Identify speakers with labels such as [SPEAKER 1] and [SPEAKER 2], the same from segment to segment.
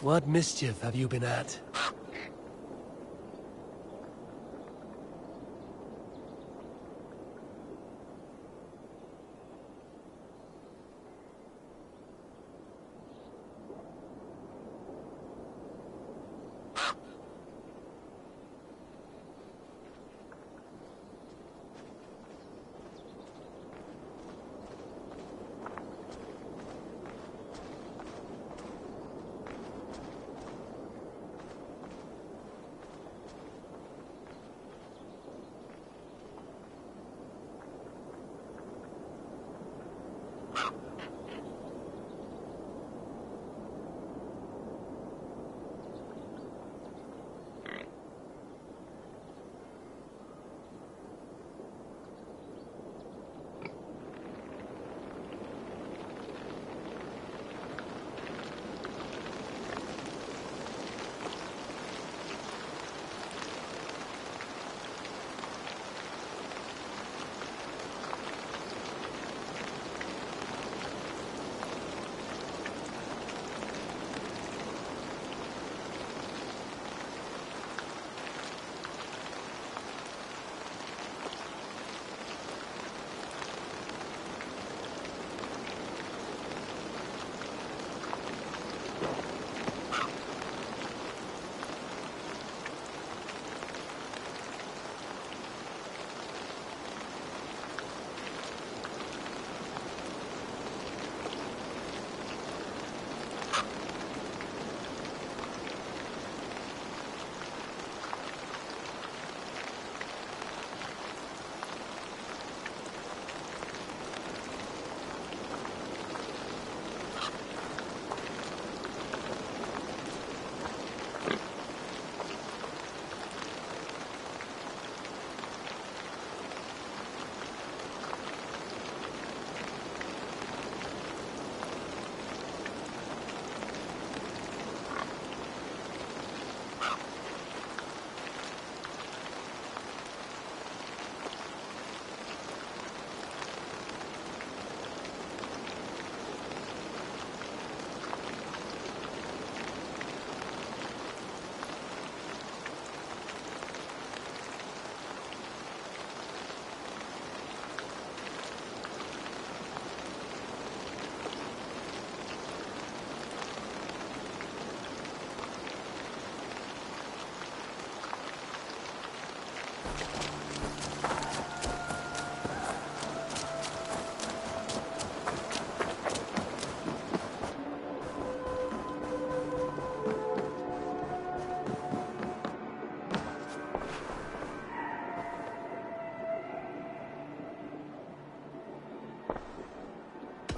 [SPEAKER 1] What mischief have you been at?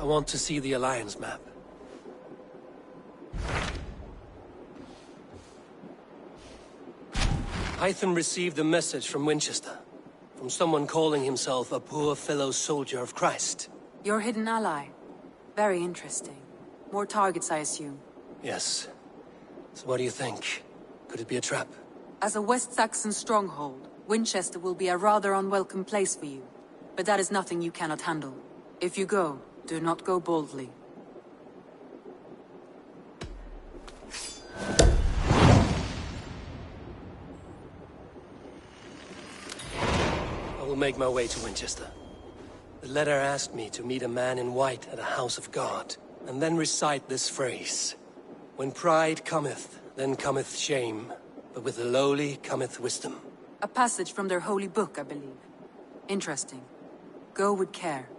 [SPEAKER 1] I want to see the Alliance map. Hytham received a message from Winchester. From someone calling himself a poor fellow soldier of Christ.
[SPEAKER 2] Your hidden ally. Very interesting. More targets, I assume.
[SPEAKER 1] Yes. So what do you think? Could it be a trap?
[SPEAKER 2] As a West Saxon stronghold, Winchester will be a rather unwelcome place for you. But that is nothing you cannot handle. If you go, do not go boldly.
[SPEAKER 1] I will make my way to Winchester. The letter asked me to meet a man in white at a house of God, and then recite this phrase. When pride cometh, then cometh shame, but with the lowly cometh wisdom.
[SPEAKER 2] A passage from their holy book, I believe. Interesting. Go with care.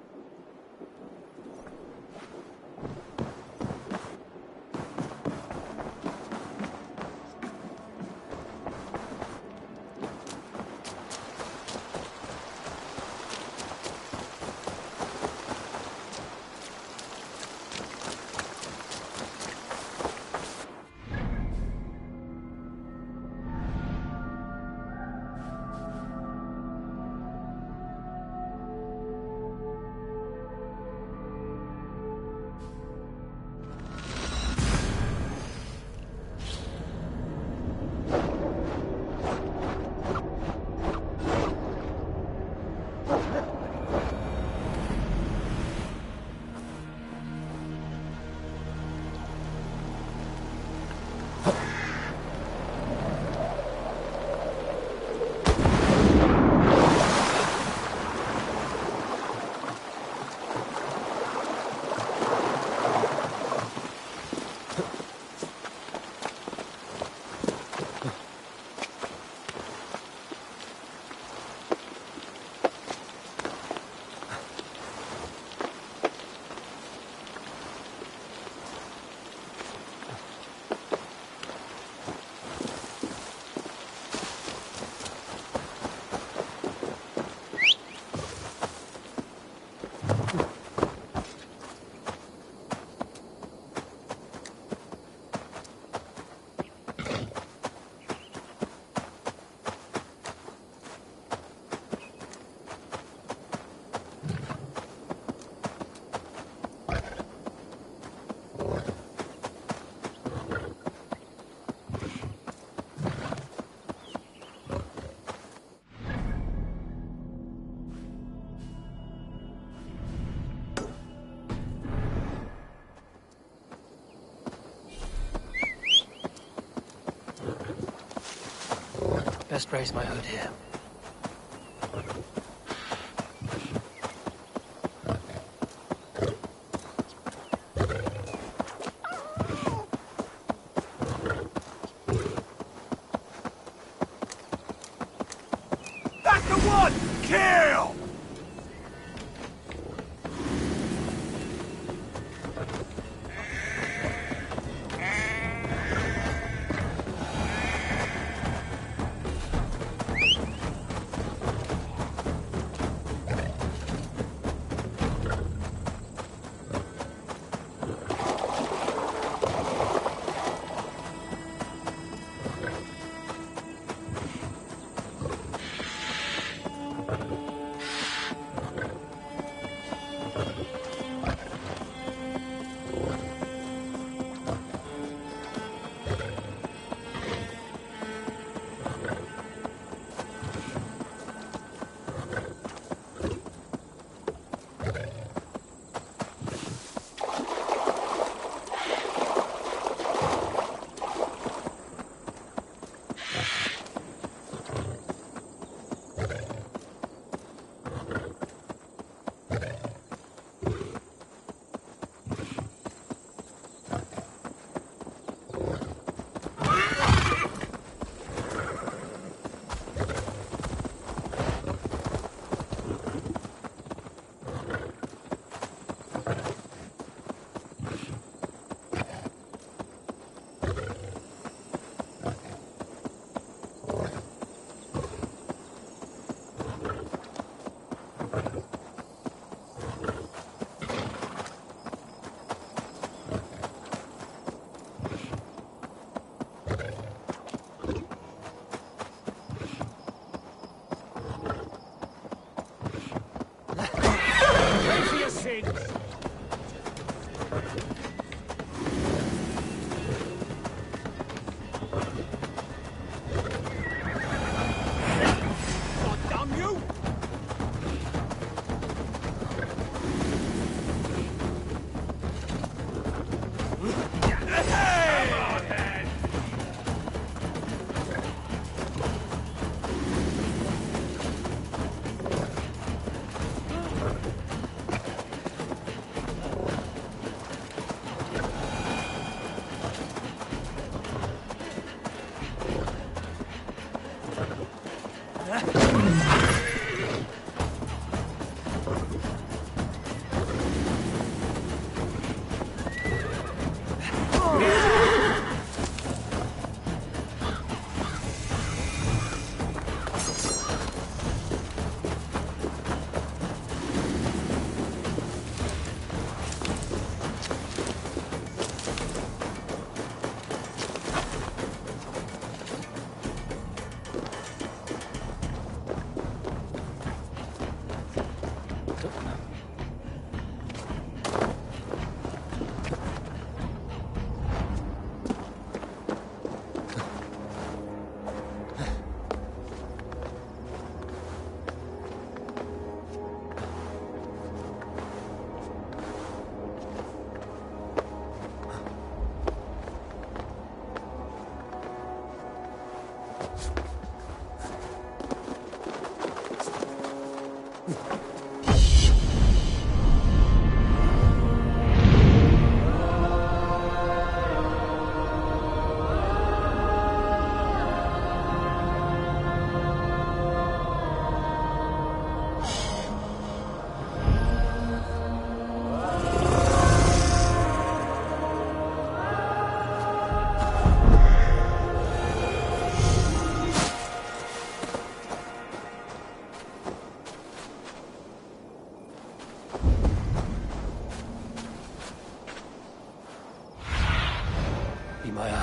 [SPEAKER 1] Best raise my hood here.
[SPEAKER 3] That's the one! Kill!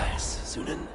[SPEAKER 1] eyes, Sunan.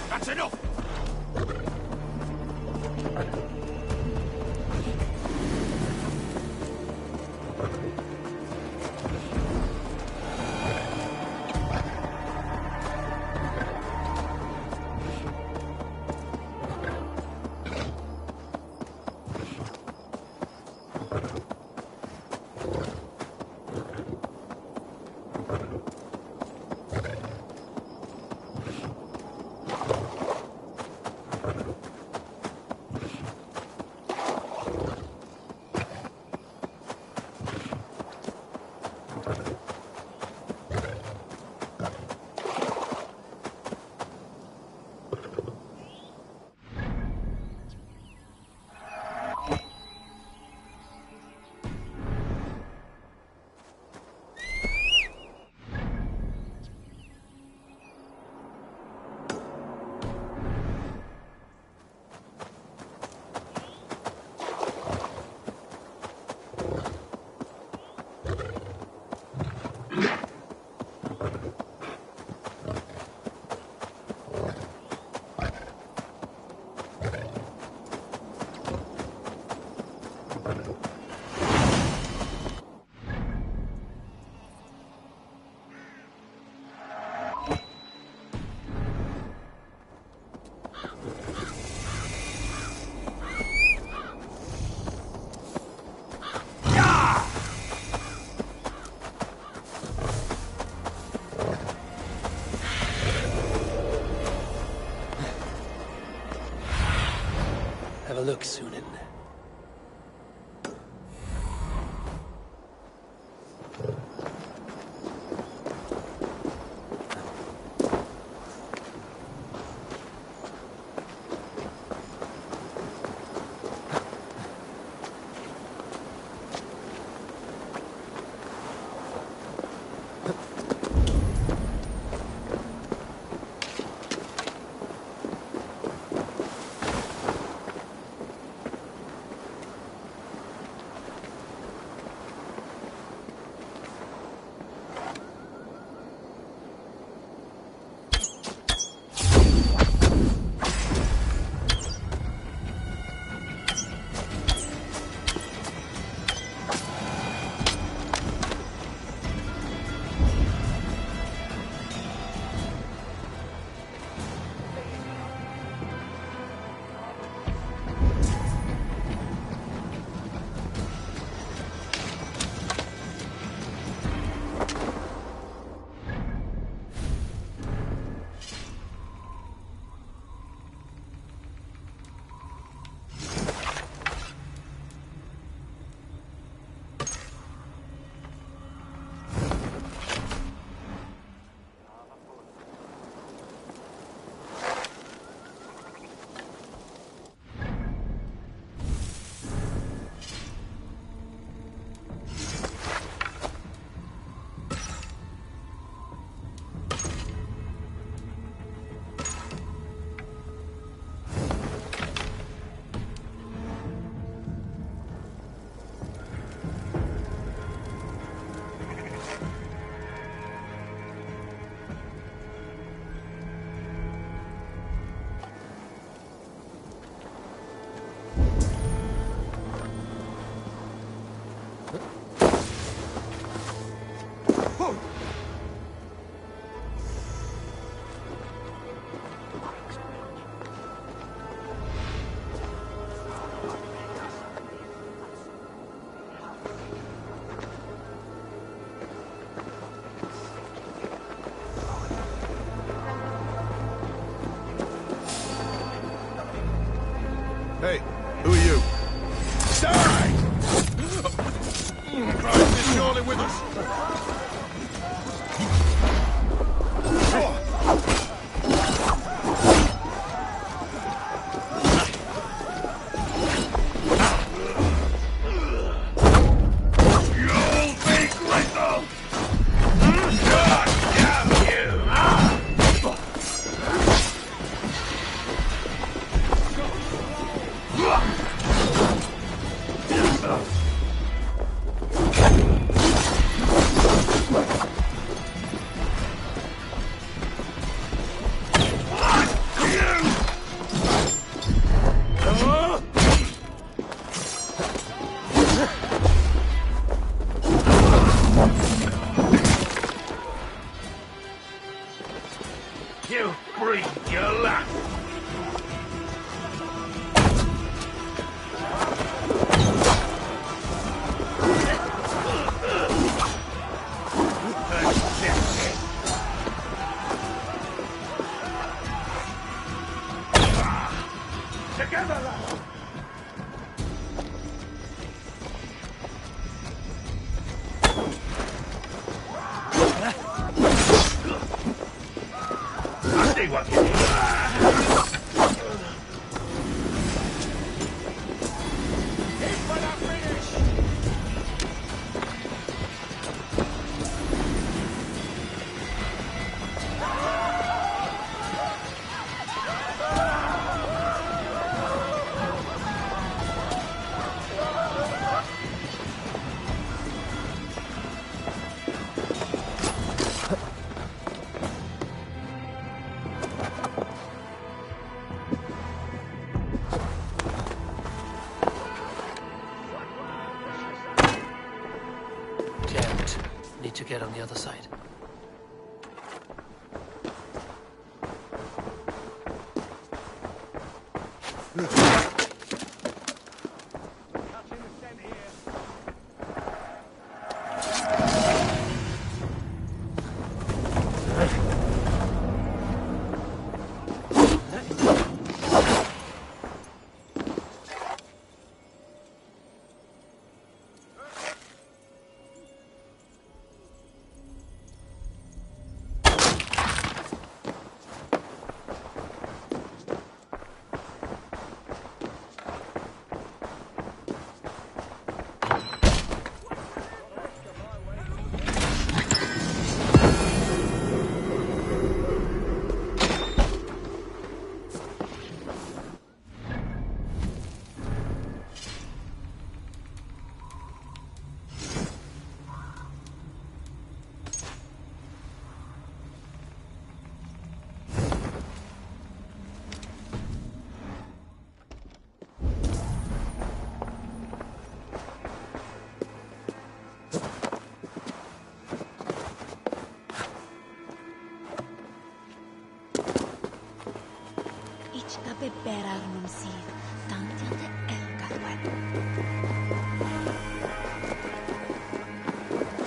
[SPEAKER 3] That's enough!
[SPEAKER 1] Have a look, Sunan.
[SPEAKER 3] You breed your luck! Together, lads! I see what you do. Aim for the finish!
[SPEAKER 1] Jammed. Need to get on the other side.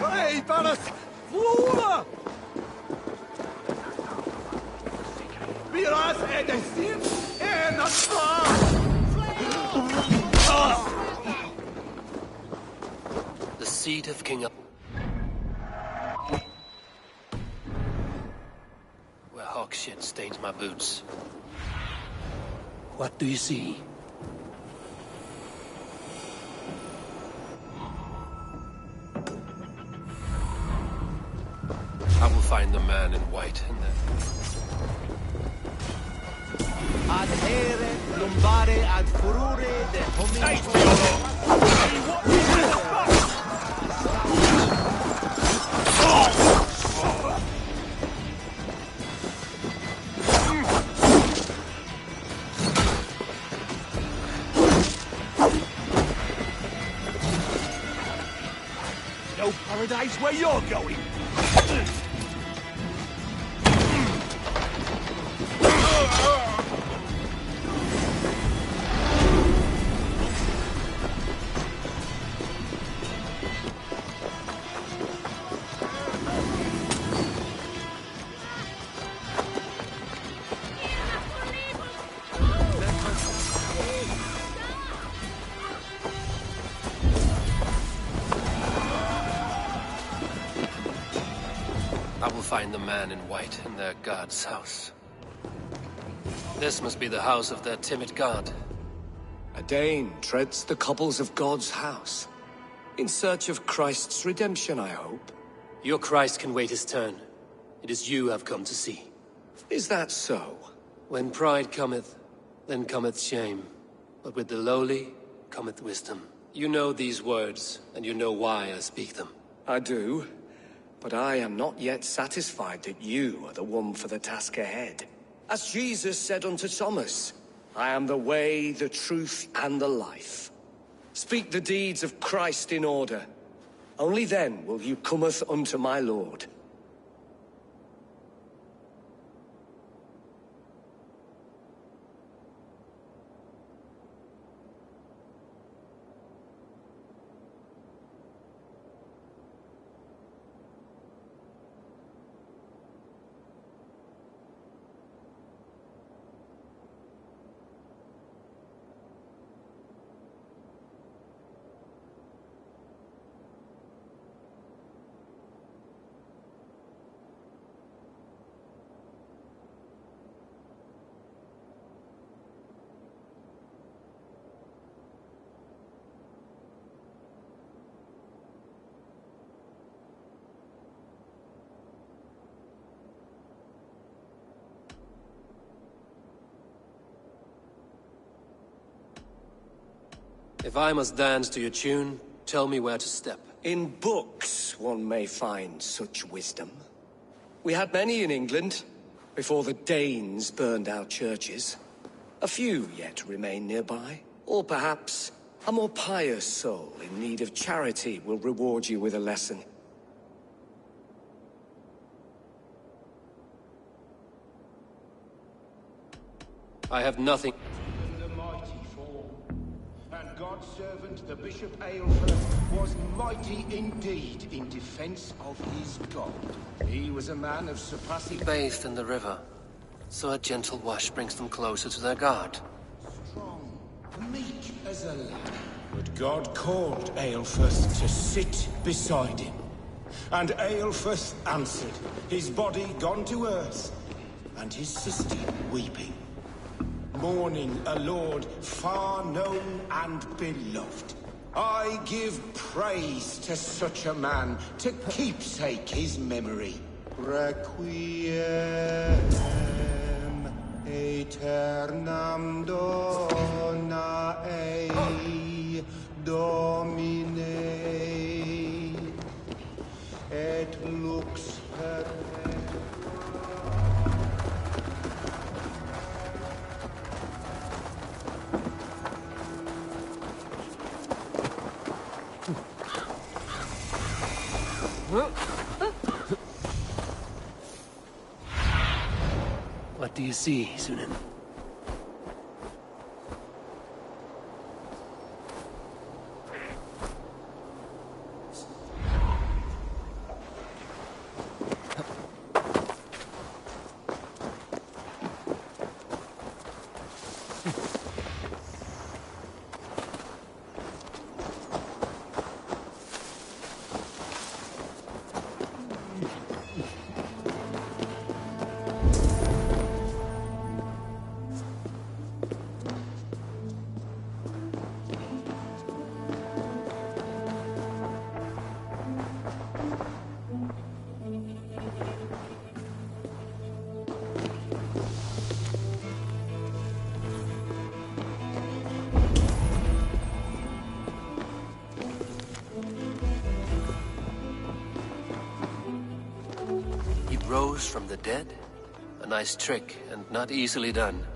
[SPEAKER 4] Hey, Valis! Flora! Miras edestin en
[SPEAKER 1] The seat of King Up. Where hawk shit stains my boots. What do you see? I will find the man in white and then...
[SPEAKER 4] ad here lumbare ad furore de
[SPEAKER 3] No paradise where you're going!
[SPEAKER 1] I will find the man in white in their god's house. This must be the house of their timid god.
[SPEAKER 5] A Dane treads the cobbles of God's house. In search of Christ's redemption, I hope.
[SPEAKER 1] Your Christ can wait his turn. It is you I've come to see.
[SPEAKER 5] Is that so?
[SPEAKER 1] When pride cometh, then cometh shame. But with the lowly cometh wisdom. You know these words, and you know why I speak them.
[SPEAKER 5] I do. But I am not yet satisfied that you are the one for the task ahead. As Jesus said unto Thomas, I am the way, the truth, and the life. Speak the deeds of Christ in order. Only then will you cometh unto my Lord.
[SPEAKER 1] If I must dance to your tune, tell me where to step.
[SPEAKER 5] In books, one may find such wisdom. We had many in England, before the Danes burned our churches. A few yet remain nearby. Or perhaps a more pious soul in need of charity will reward you with a lesson.
[SPEAKER 1] I have nothing.
[SPEAKER 3] The mighty fall, and God's servant, the Bishop Aelfir, was mighty indeed in defense of his God. He was a man of surpassing...
[SPEAKER 1] Bathed in the river, so a gentle wash brings them closer to their God.
[SPEAKER 3] strong, meek as a lamb. But God called Aelfir to sit beside him. And Aelfir answered, his body gone to earth, and his sister weeping. Mourning a lord far known and beloved. I give praise to such a man, to keepsake his memory. Requiem aeternam dona ei Domine et lux per
[SPEAKER 1] What do you see, Sunan? Rose from the dead? A nice trick, and not easily done.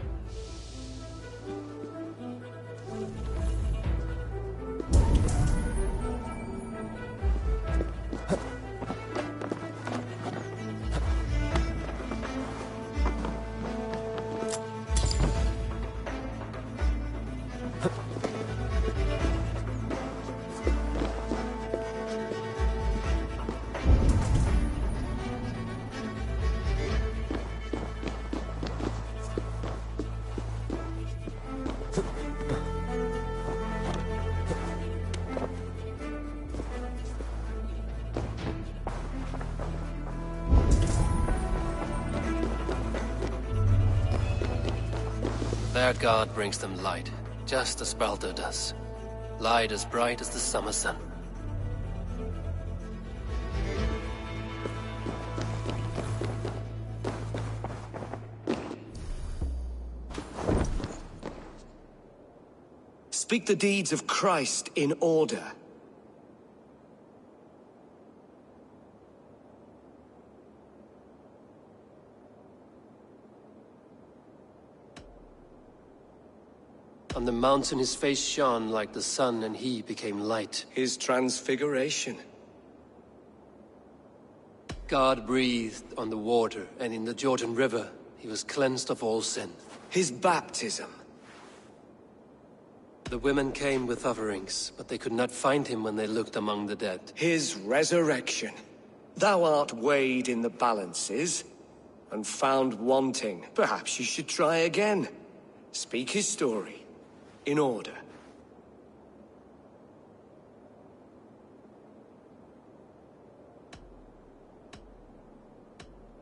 [SPEAKER 1] Their god brings them light, just as Baldur does. Light as bright as the summer sun.
[SPEAKER 5] Speak the deeds of Christ in order.
[SPEAKER 1] On the mountain his face shone like the sun, and he became light.
[SPEAKER 5] His transfiguration.
[SPEAKER 1] God breathed on the water, and in the Jordan River he was cleansed of all sin.
[SPEAKER 5] His baptism.
[SPEAKER 1] The women came with offerings, but they could not find him when they looked among the dead.
[SPEAKER 5] His resurrection. Thou art weighed in the balances, and found wanting. Perhaps you should try again. Speak his story. In order.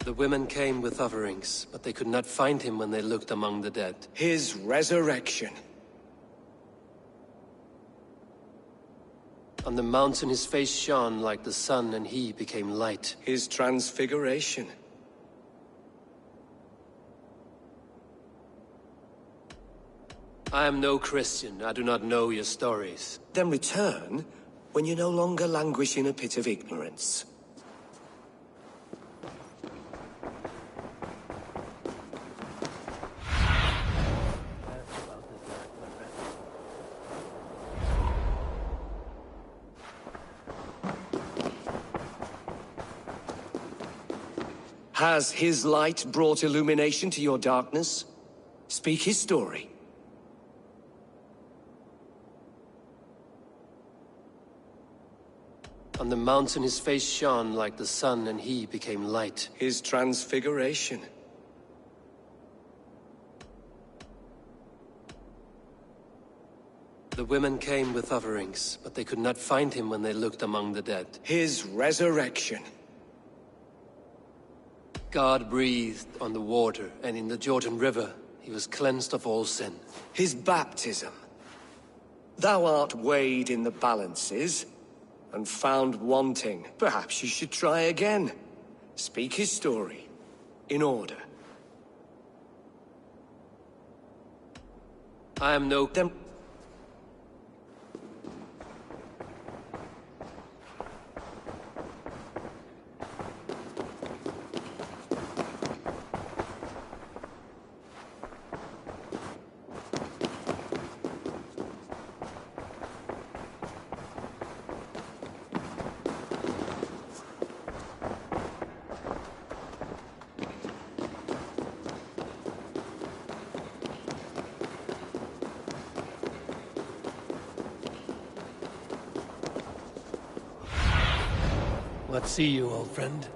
[SPEAKER 1] The women came with offerings, but they could not find him when they looked among the dead.
[SPEAKER 5] His resurrection.
[SPEAKER 1] On the mountain his face shone like the sun, and he became light.
[SPEAKER 5] His transfiguration.
[SPEAKER 1] I am no Christian. I do not know your stories.
[SPEAKER 5] Then return when you no longer languish in a pit of ignorance. Has his light brought illumination to your darkness? Speak his story.
[SPEAKER 1] On the mountain his face shone like the sun, and he became light.
[SPEAKER 5] His transfiguration.
[SPEAKER 1] The women came with offerings, but they could not find him when they looked among the dead.
[SPEAKER 5] His resurrection.
[SPEAKER 1] God breathed on the water, and in the Jordan River he was cleansed of all sin.
[SPEAKER 5] His baptism. Thou art weighed in the balances, and found wanting. Perhaps you should try again. Speak his story, in order.
[SPEAKER 1] I am no... What see you, old friend?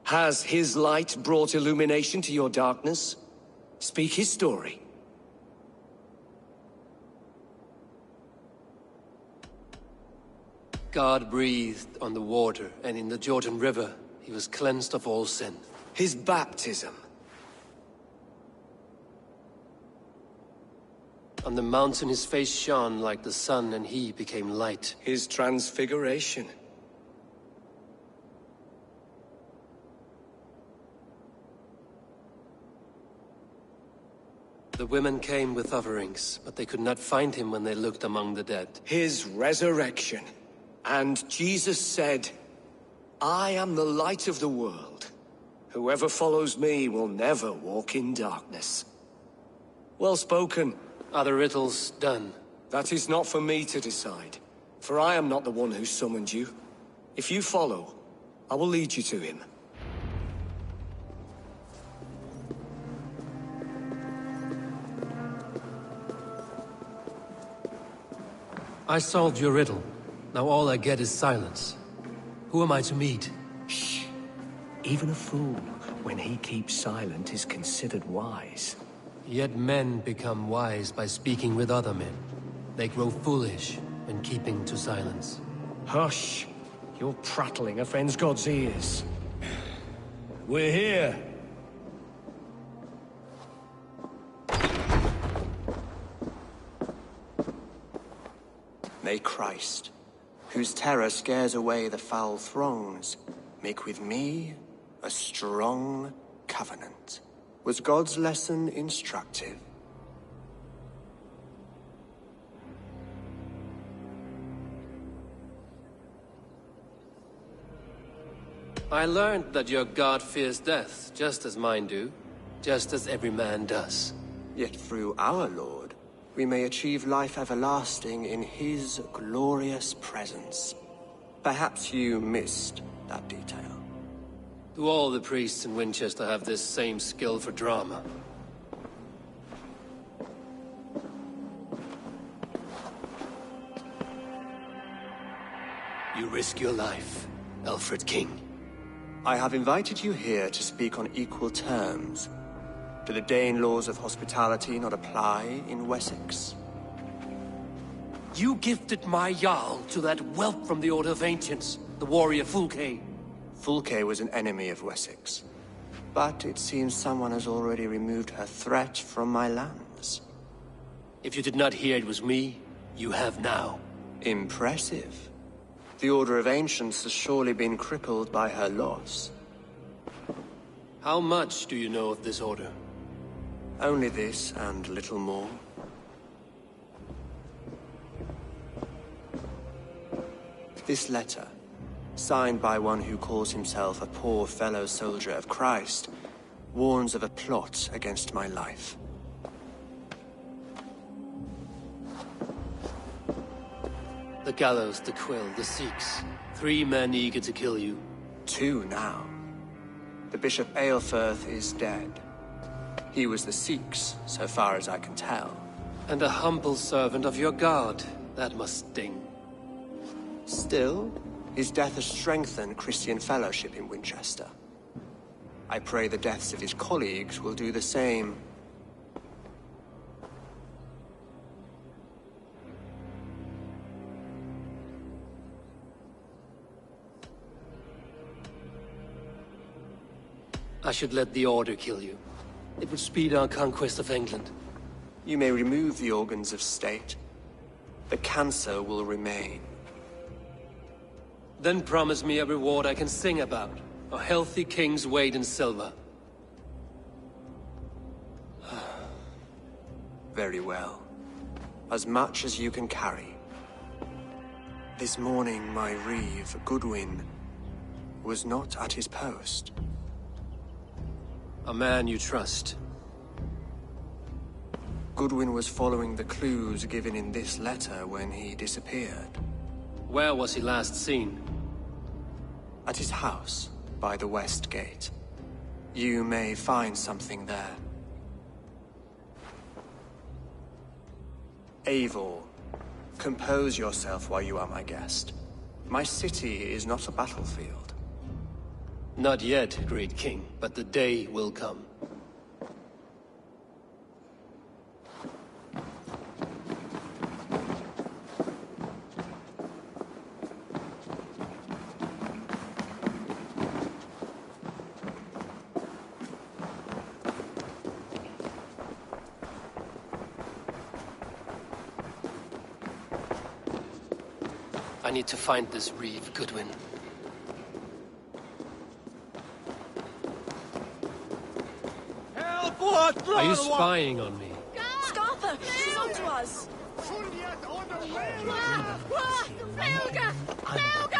[SPEAKER 5] Has his light brought illumination to your darkness? Speak his story.
[SPEAKER 1] God breathed on the water, and in the Jordan River, he was cleansed of all sin.
[SPEAKER 5] His baptism.
[SPEAKER 1] On the mountain his face shone like the sun, and he became light.
[SPEAKER 5] His transfiguration.
[SPEAKER 1] The women came with offerings, but they could not find him when they looked among the dead.
[SPEAKER 5] His resurrection. And Jesus said, I am the light of the world. Whoever follows me will never walk in darkness. Well spoken.
[SPEAKER 1] Are the riddles done?
[SPEAKER 5] That is not for me to decide, for I am not the one who summoned you. If you follow, I will lead you to him.
[SPEAKER 1] I solved your riddle. Now all I get is silence. Who am I to meet?
[SPEAKER 5] Shh. Even a fool, when he keeps silent, is considered wise.
[SPEAKER 1] Yet men become wise by speaking with other men. They grow foolish when keeping to silence.
[SPEAKER 5] Hush! Your prattling offends God's ears.
[SPEAKER 3] We're here.
[SPEAKER 6] May Christ, whose terror scares away the foul throngs, make with me a strong covenant. Was God's lesson instructive?
[SPEAKER 1] I learned that your God fears death, just as mine do, just as every man does.
[SPEAKER 6] Yet through our Lord, we may achieve life everlasting in his glorious presence. Perhaps you missed that detail.
[SPEAKER 1] Do all the priests in Winchester have this same skill for drama? You risk your life, Alfred King.
[SPEAKER 6] I have invited you here to speak on equal terms. Do the Dane laws of hospitality not apply in Wessex?
[SPEAKER 1] You gifted my Jarl to that whelp from the Order of Ancients, the warrior Fulke.
[SPEAKER 6] Fulke was an enemy of Wessex. But it seems someone has already removed her threat from my lands.
[SPEAKER 1] If you did not hear it was me, you have now.
[SPEAKER 6] Impressive. The Order of Ancients has surely been crippled by her loss.
[SPEAKER 1] How much do you know of this order?
[SPEAKER 6] Only this and little more. This letter, signed by one who calls himself a poor fellow soldier of Christ, warns of a plot against my life.
[SPEAKER 1] The gallows, the quill, the Sikhs. 3 men eager to kill you.
[SPEAKER 6] 2 now. The Bishop Aelfirth is dead. He was the Sikhs, so far as I can tell.
[SPEAKER 1] And a humble servant of your God. That must sting.
[SPEAKER 6] Still, his death has strengthened Christian fellowship in Winchester. I pray the deaths of his colleagues will do the same.
[SPEAKER 1] I should let the Order kill you. It would speed our conquest of England.
[SPEAKER 6] You may remove the organs of state. The cancer will remain.
[SPEAKER 1] Then promise me a reward I can sing about. A healthy king's weight in silver.
[SPEAKER 6] Very well. As much as you can carry. This morning, my reeve, Goodwin, was not at his post.
[SPEAKER 1] A man you trust.
[SPEAKER 6] Goodwin was following the clues given in this letter when he disappeared.
[SPEAKER 1] Where was he last seen?
[SPEAKER 6] At his house, by the West Gate. You may find something there. Eivor, compose yourself while you are my guest. My city is not a battlefield.
[SPEAKER 1] Not yet, great king, but the day will come. need to find this reeve, Goodwin. Are you spying on me?
[SPEAKER 7] Scarpa! She's on to us! Helga! Helga!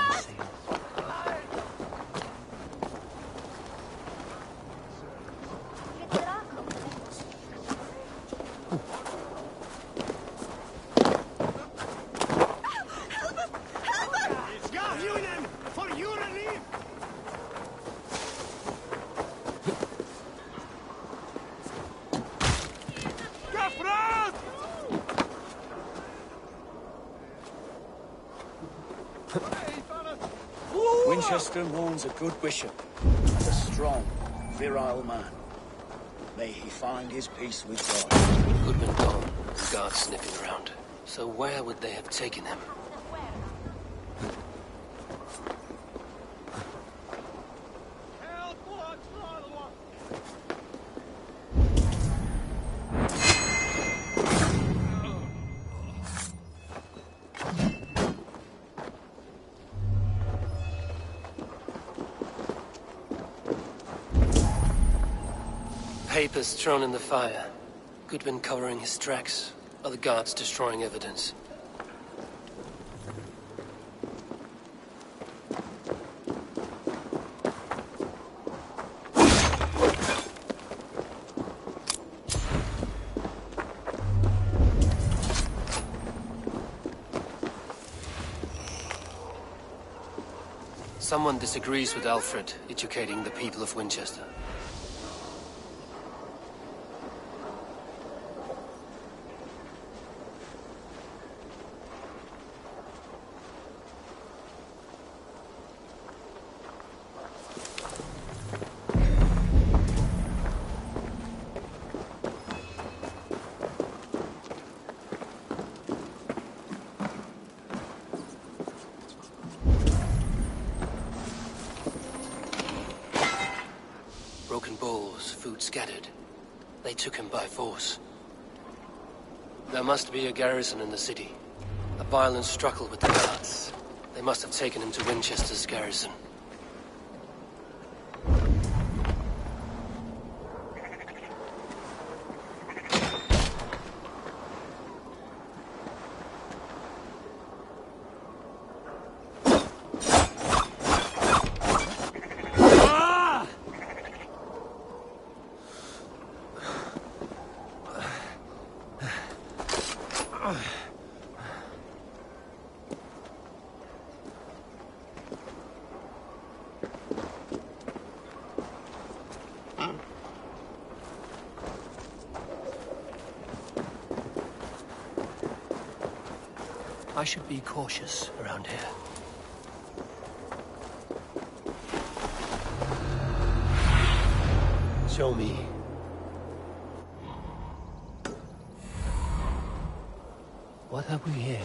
[SPEAKER 8] Winchester mourns a good bishop, and a strong, virile man. May he find his peace with God.
[SPEAKER 1] Goodwin gone, the guards sniffing around. So where would they have taken him? Papers thrown in the fire. Goodwin covering his tracks. Other guards destroying evidence. Someone disagrees with Alfred educating the people of Winchester. Broken bowls, food scattered. They took him by force. There must be a garrison in the city. A violent struggle with the guards. They must have taken him to Winchester's garrison. I should be cautious around here. Show me. What have we here?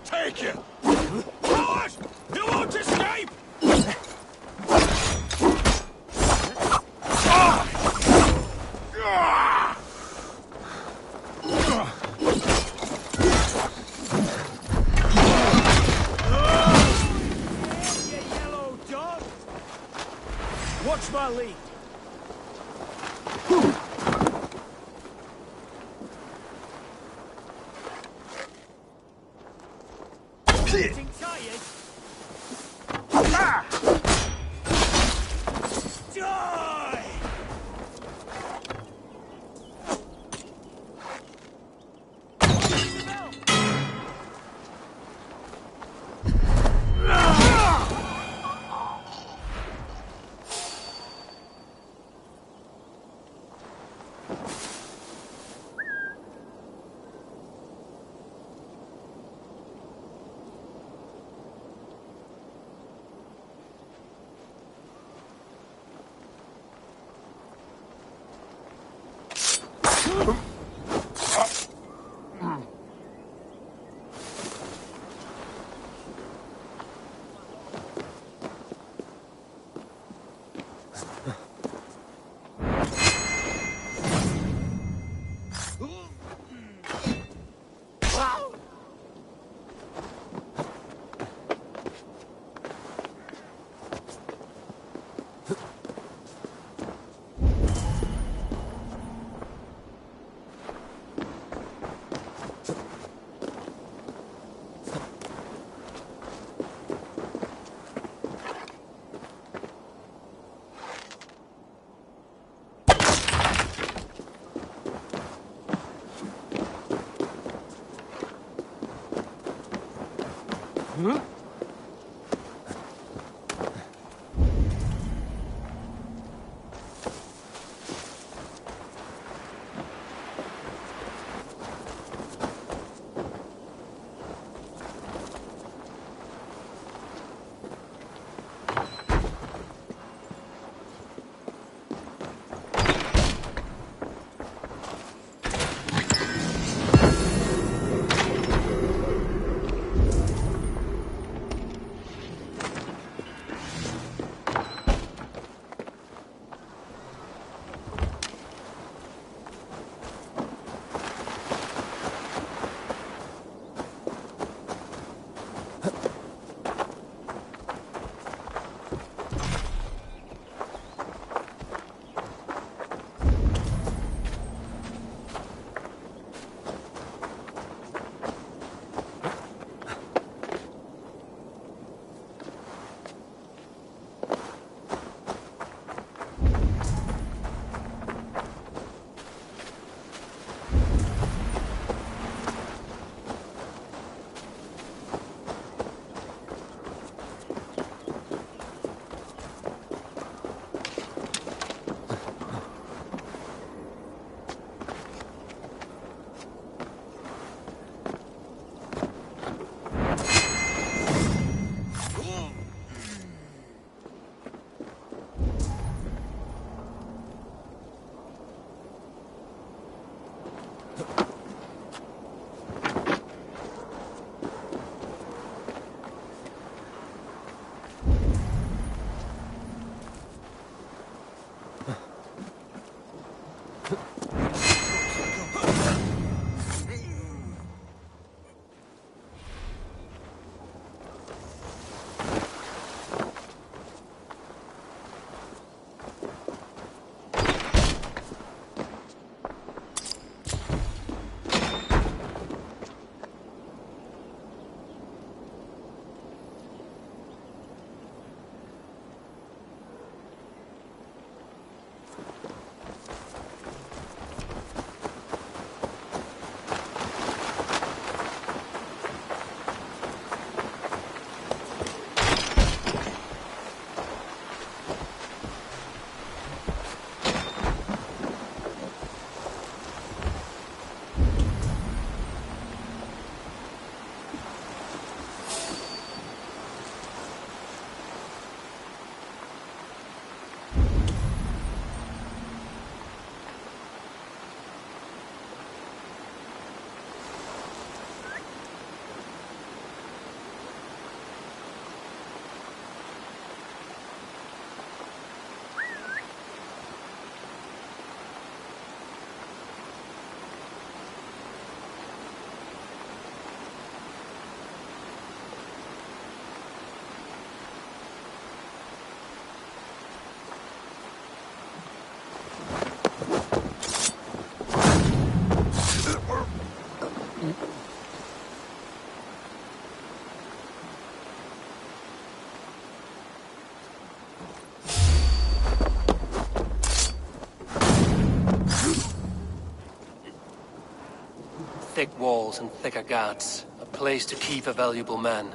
[SPEAKER 3] Take you! Coward! You won't escape!
[SPEAKER 8] You yellow dog! Watch my lead. Getting tired? Die!
[SPEAKER 1] Thick walls and thicker guards. A place to keep a valuable man.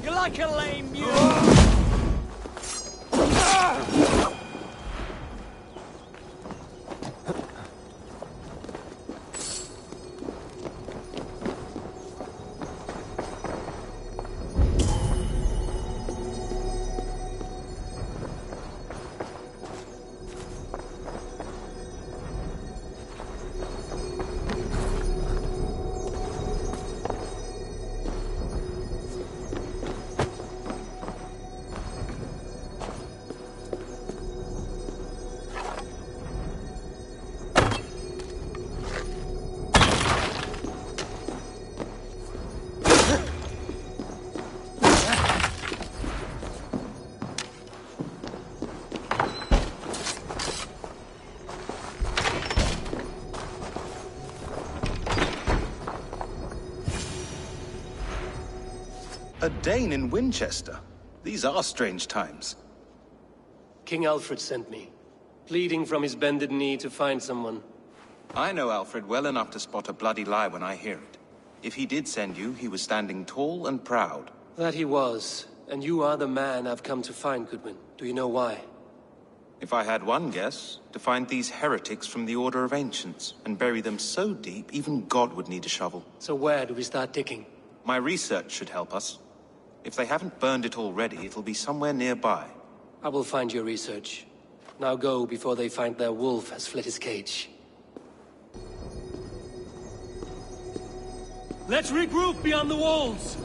[SPEAKER 4] You're like a lame mule!
[SPEAKER 9] A Dane in Winchester? These are strange times.
[SPEAKER 1] King Alfred sent me, pleading from his bended knee to find someone.
[SPEAKER 9] I know Alfred well enough to spot a bloody lie when I hear it. If he did send you, he was standing tall and proud.
[SPEAKER 1] That he was, and you are the man I've come to find, Goodwin. Do you know why?
[SPEAKER 9] If I had one guess, to find these heretics from the Order of Ancients, and bury them so deep, even God would need a shovel.
[SPEAKER 1] So where do we start digging?
[SPEAKER 9] My research should help us. If they haven't burned it already, it'll be somewhere nearby.
[SPEAKER 1] I will find your research. Now go before they find their wolf has fled his cage. Let's regroup beyond the walls!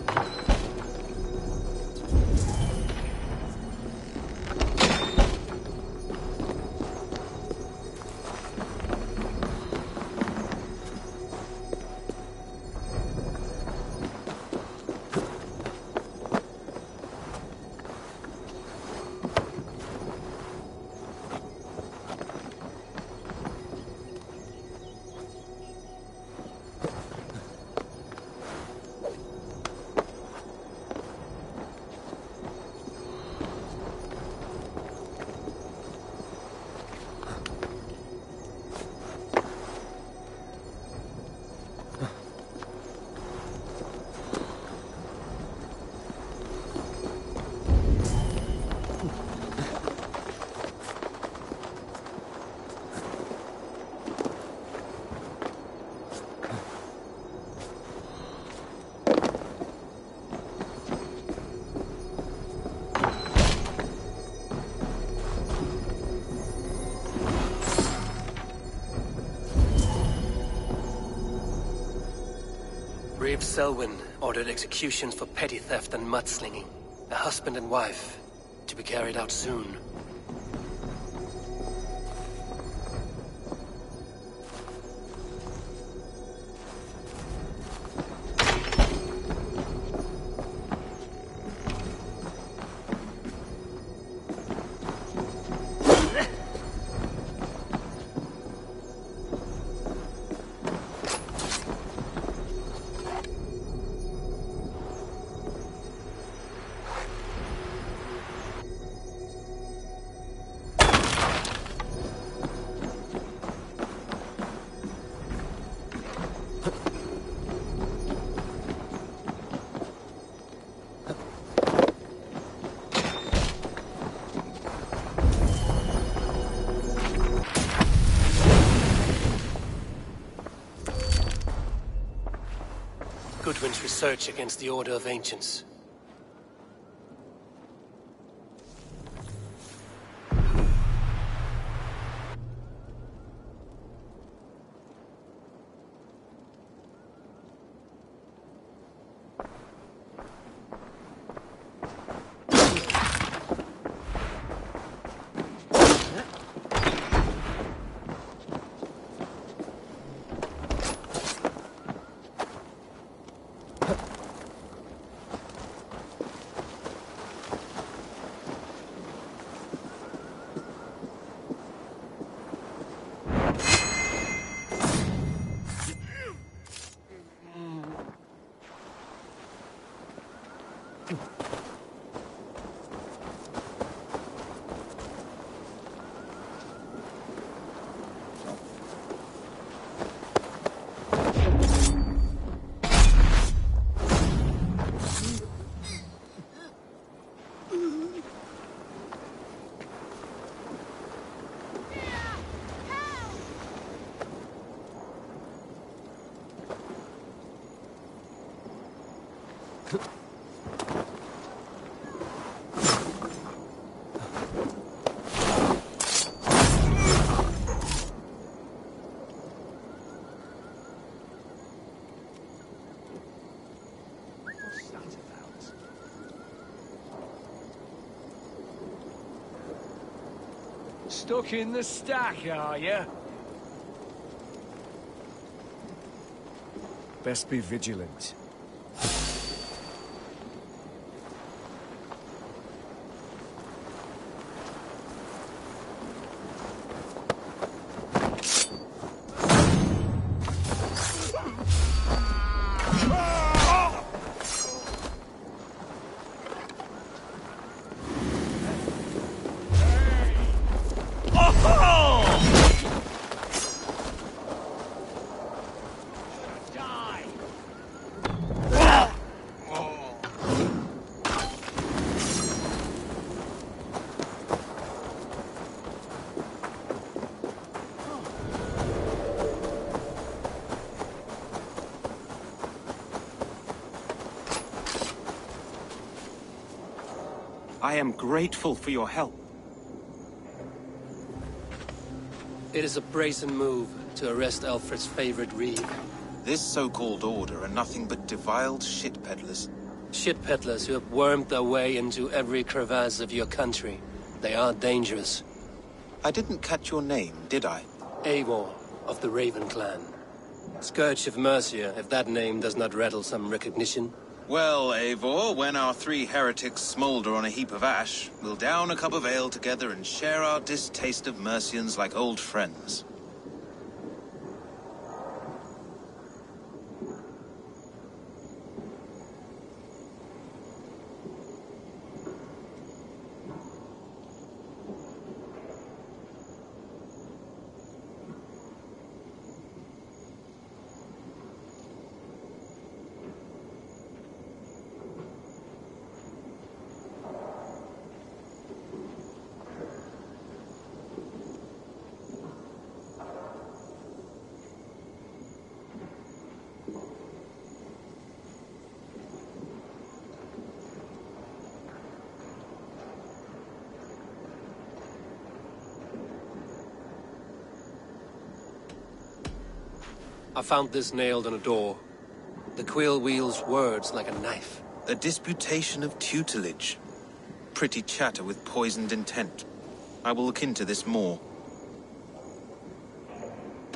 [SPEAKER 1] Reeve Selwyn ordered executions for petty theft and mudslinging. A husband and wife, to be carried out soon. Goodwin's research against the Order of Ancients.
[SPEAKER 4] Stuck in the stack, are you? Best be vigilant.
[SPEAKER 9] I am grateful for your help.
[SPEAKER 1] It is a brazen move to arrest Alfred's favorite reeve.
[SPEAKER 9] This so-called order are nothing but defiled shit peddlers.
[SPEAKER 1] Shit peddlers who have wormed their way into every crevasse of your country. They are dangerous.
[SPEAKER 9] I didn't catch your name, did I?
[SPEAKER 1] Eivor, of the Raven clan. Scourge of Mercia, if that name does not rattle some recognition.
[SPEAKER 9] Well, Eivor, when our three heretics smolder on a heap of ash, we'll down a cup of ale together and share our distaste of Mercians like old friends.
[SPEAKER 1] I found this nailed on a door. The quill wields words like a knife.
[SPEAKER 9] A disputation of tutelage. Pretty chatter with poisoned intent. I will look into this more.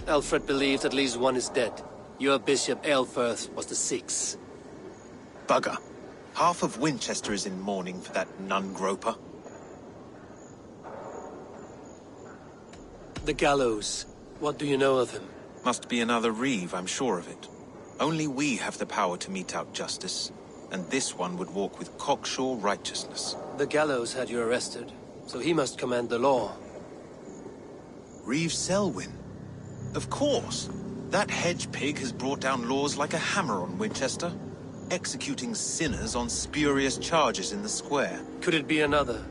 [SPEAKER 1] Alfred believes at least one is dead. Your Bishop Aelfirth was the sixth.
[SPEAKER 9] Bugger. Half of Winchester is in mourning for that nun-groper.
[SPEAKER 1] The gallows. What do you know of him?
[SPEAKER 9] Must be another reeve, I'm sure of it. Only we have the power to mete out justice, and this one would walk with cocksure righteousness.
[SPEAKER 1] The gallows had you arrested, so he must command the law.
[SPEAKER 9] Reeve Selwyn? Of course! That hedge pig has brought down laws like a hammer on Winchester, executing sinners on spurious charges in the square.
[SPEAKER 1] Could it be another?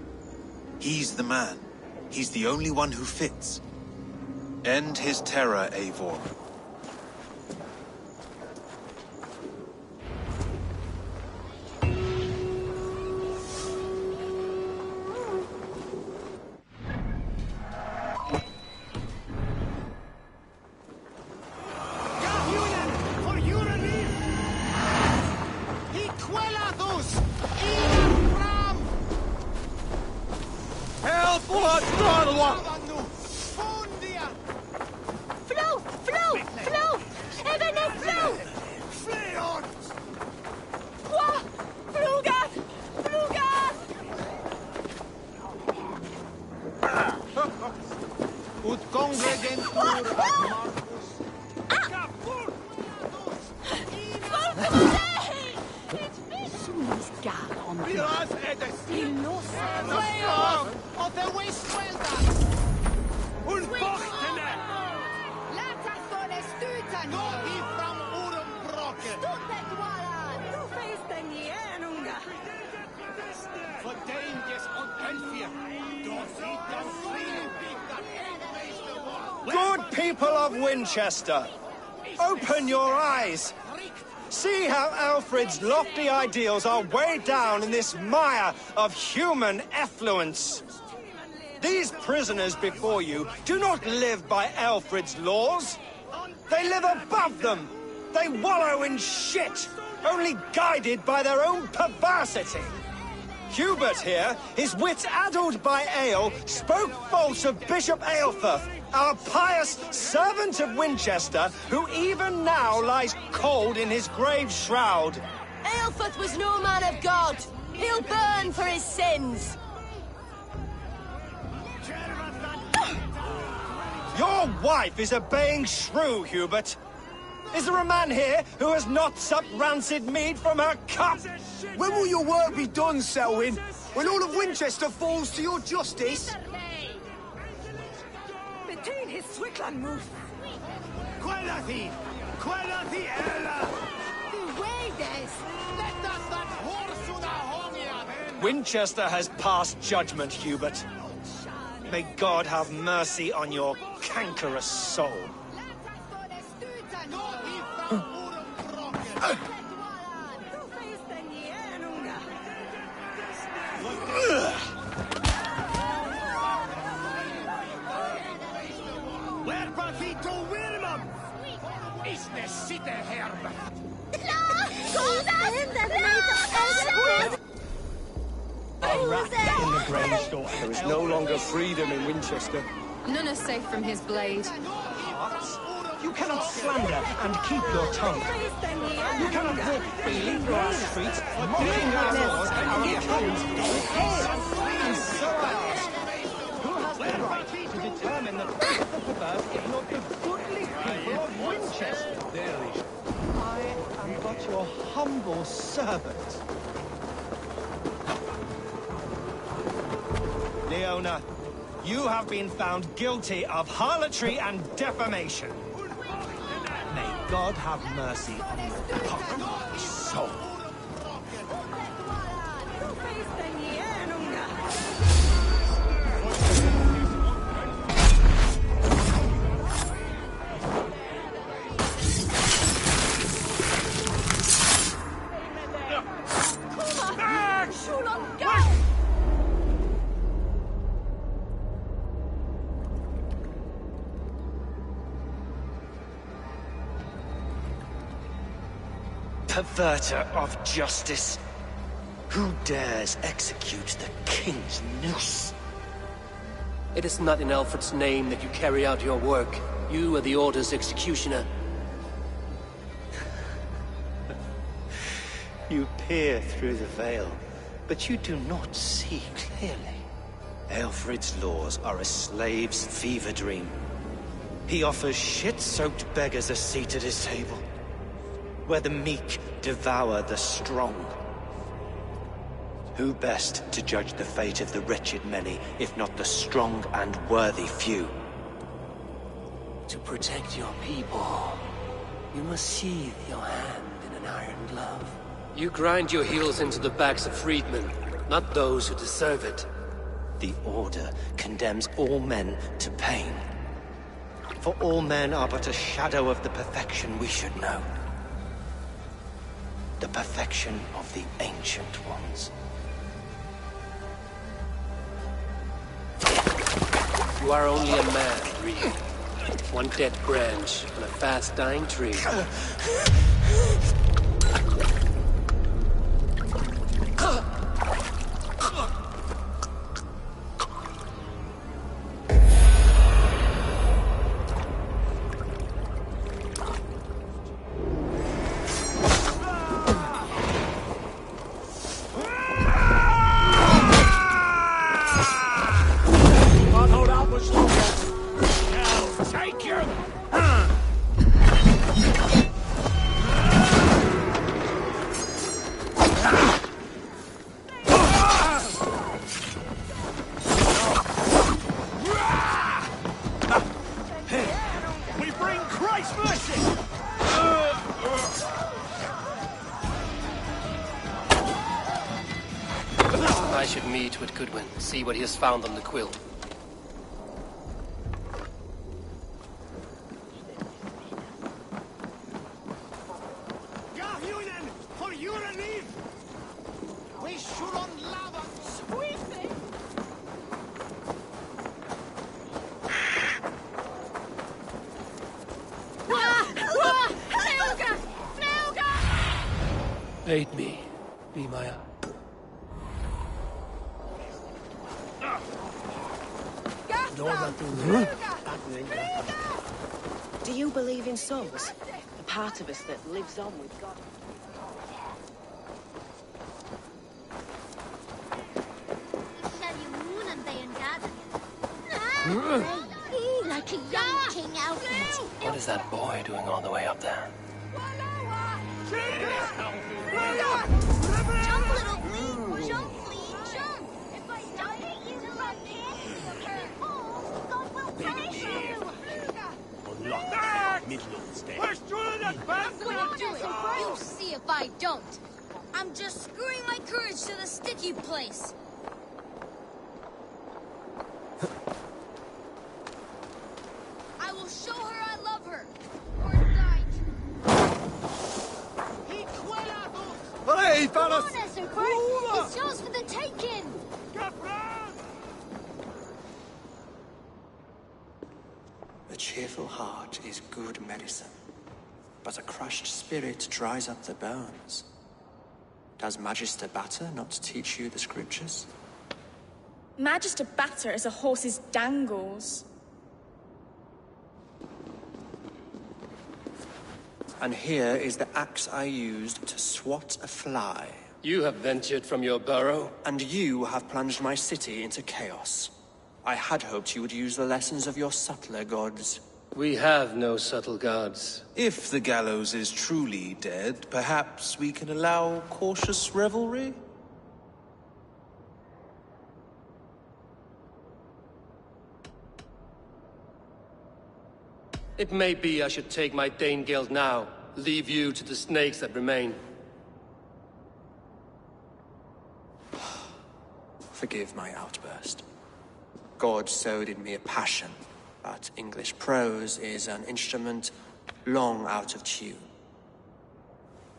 [SPEAKER 9] He's the man. He's the only one who fits. End his terror, Eivor.
[SPEAKER 10] Good people of Winchester, open your eyes.
[SPEAKER 3] See how Alfred's lofty ideals are weighed down in this mire of human effluence. These prisoners before you do not live by Alfred's laws. They live above them. They wallow in shit, only guided by their own perversity. Hubert here, his wits addled by ale, spoke false of Bishop Aelfirth, our pious servant of Winchester, who even now lies cold in his grave shroud.
[SPEAKER 7] Aelfirth was no man of God. He'll burn for his sins.
[SPEAKER 3] Your wife is obeying shrew, Hubert. Is there a man here who has not supped rancid mead from her cup?
[SPEAKER 8] When will your work be done, Selwyn? When all of Winchester falls to your justice?
[SPEAKER 7] Between his Swickland move.
[SPEAKER 8] Quellati! Quellati ella!
[SPEAKER 3] Winchester has passed judgment, Hubert. May God have mercy on your cankerous soul.
[SPEAKER 5] There is no longer freedom in Winchester.
[SPEAKER 2] None is safe from his blade.
[SPEAKER 3] You cannot slander and keep your tongue. You cannot walk freely through our streets, mocking our laws, our kings, and so I ask, who has the right to determine the fate of the perverse if not the goodly people of Winchester? I am but your humble servant. Leona, you have been found guilty of harlotry and defamation. May God have mercy on your poor soul. Perverter of justice. Who dares execute the king's noose?
[SPEAKER 1] It is not in Alfred's name that you carry out your work. You are the Order's executioner.
[SPEAKER 10] You peer through the veil, but you do not see clearly. Aelfred's laws are a slave's fever dream. He offers shit-soaked beggars a seat at his table, where the meek devour the strong. Who best to judge the fate of the wretched many, if not the strong and worthy few?
[SPEAKER 1] To protect your people, you must sheathe your hand in an iron glove. You grind your heels into the backs of freedmen, not those who deserve it.
[SPEAKER 10] The Order condemns all men to pain. For all men are but a shadow of the perfection we should know. The perfection of the Ancient Ones.
[SPEAKER 1] You are only a man, Reed. One dead branch on a fast-dying tree. I should meet with Goodwin, see what he has found on the quill. Aid me, be my
[SPEAKER 11] Do you believe in souls? The part of us that lives on with God?
[SPEAKER 12] Like a young King Alfred.
[SPEAKER 1] What is that boy doing all the way up there?
[SPEAKER 12] Jump, little flea! Jump, flea! Jump! If I don't get you to run carefully, God will punish you! You'll see if I don't. I'm just screwing my courage to the sticky place. I will show her I love her. Or die.
[SPEAKER 9] Hey,
[SPEAKER 12] Come on, Esselbert. It's yours for the taking.
[SPEAKER 6] A cheerful heart is good medicine, but a crushed spirit dries up the bones. Does Magister Batter not teach you the scriptures?
[SPEAKER 13] Magister Batter is a horse's dangles.
[SPEAKER 6] And here is the axe I used to swat a fly.
[SPEAKER 1] You have ventured from your burrow?
[SPEAKER 6] And you have plunged my city into chaos. I had hoped you would use the lessons of your subtler gods.
[SPEAKER 1] We have no subtle gods.
[SPEAKER 9] If the gallows is truly dead, perhaps we can allow cautious revelry?
[SPEAKER 1] It may be I should take my Dane guild now, leave you to the snakes that remain.
[SPEAKER 6] Forgive my outburst. God sowed in me a passion, but English prose is an instrument long out of tune.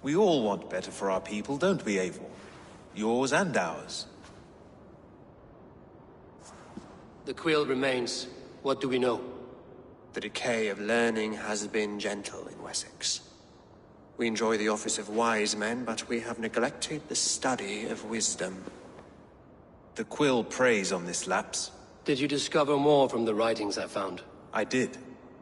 [SPEAKER 9] We all want better for our people, don't we, Eivor? Yours and ours.
[SPEAKER 1] The quill remains. What do we know?
[SPEAKER 6] The decay of learning has been gentle in Wessex. We enjoy the office of wise men, but we have neglected the study of wisdom.
[SPEAKER 9] The quill preys on this lapse.
[SPEAKER 1] Did you discover more from the writings I found?
[SPEAKER 9] I did.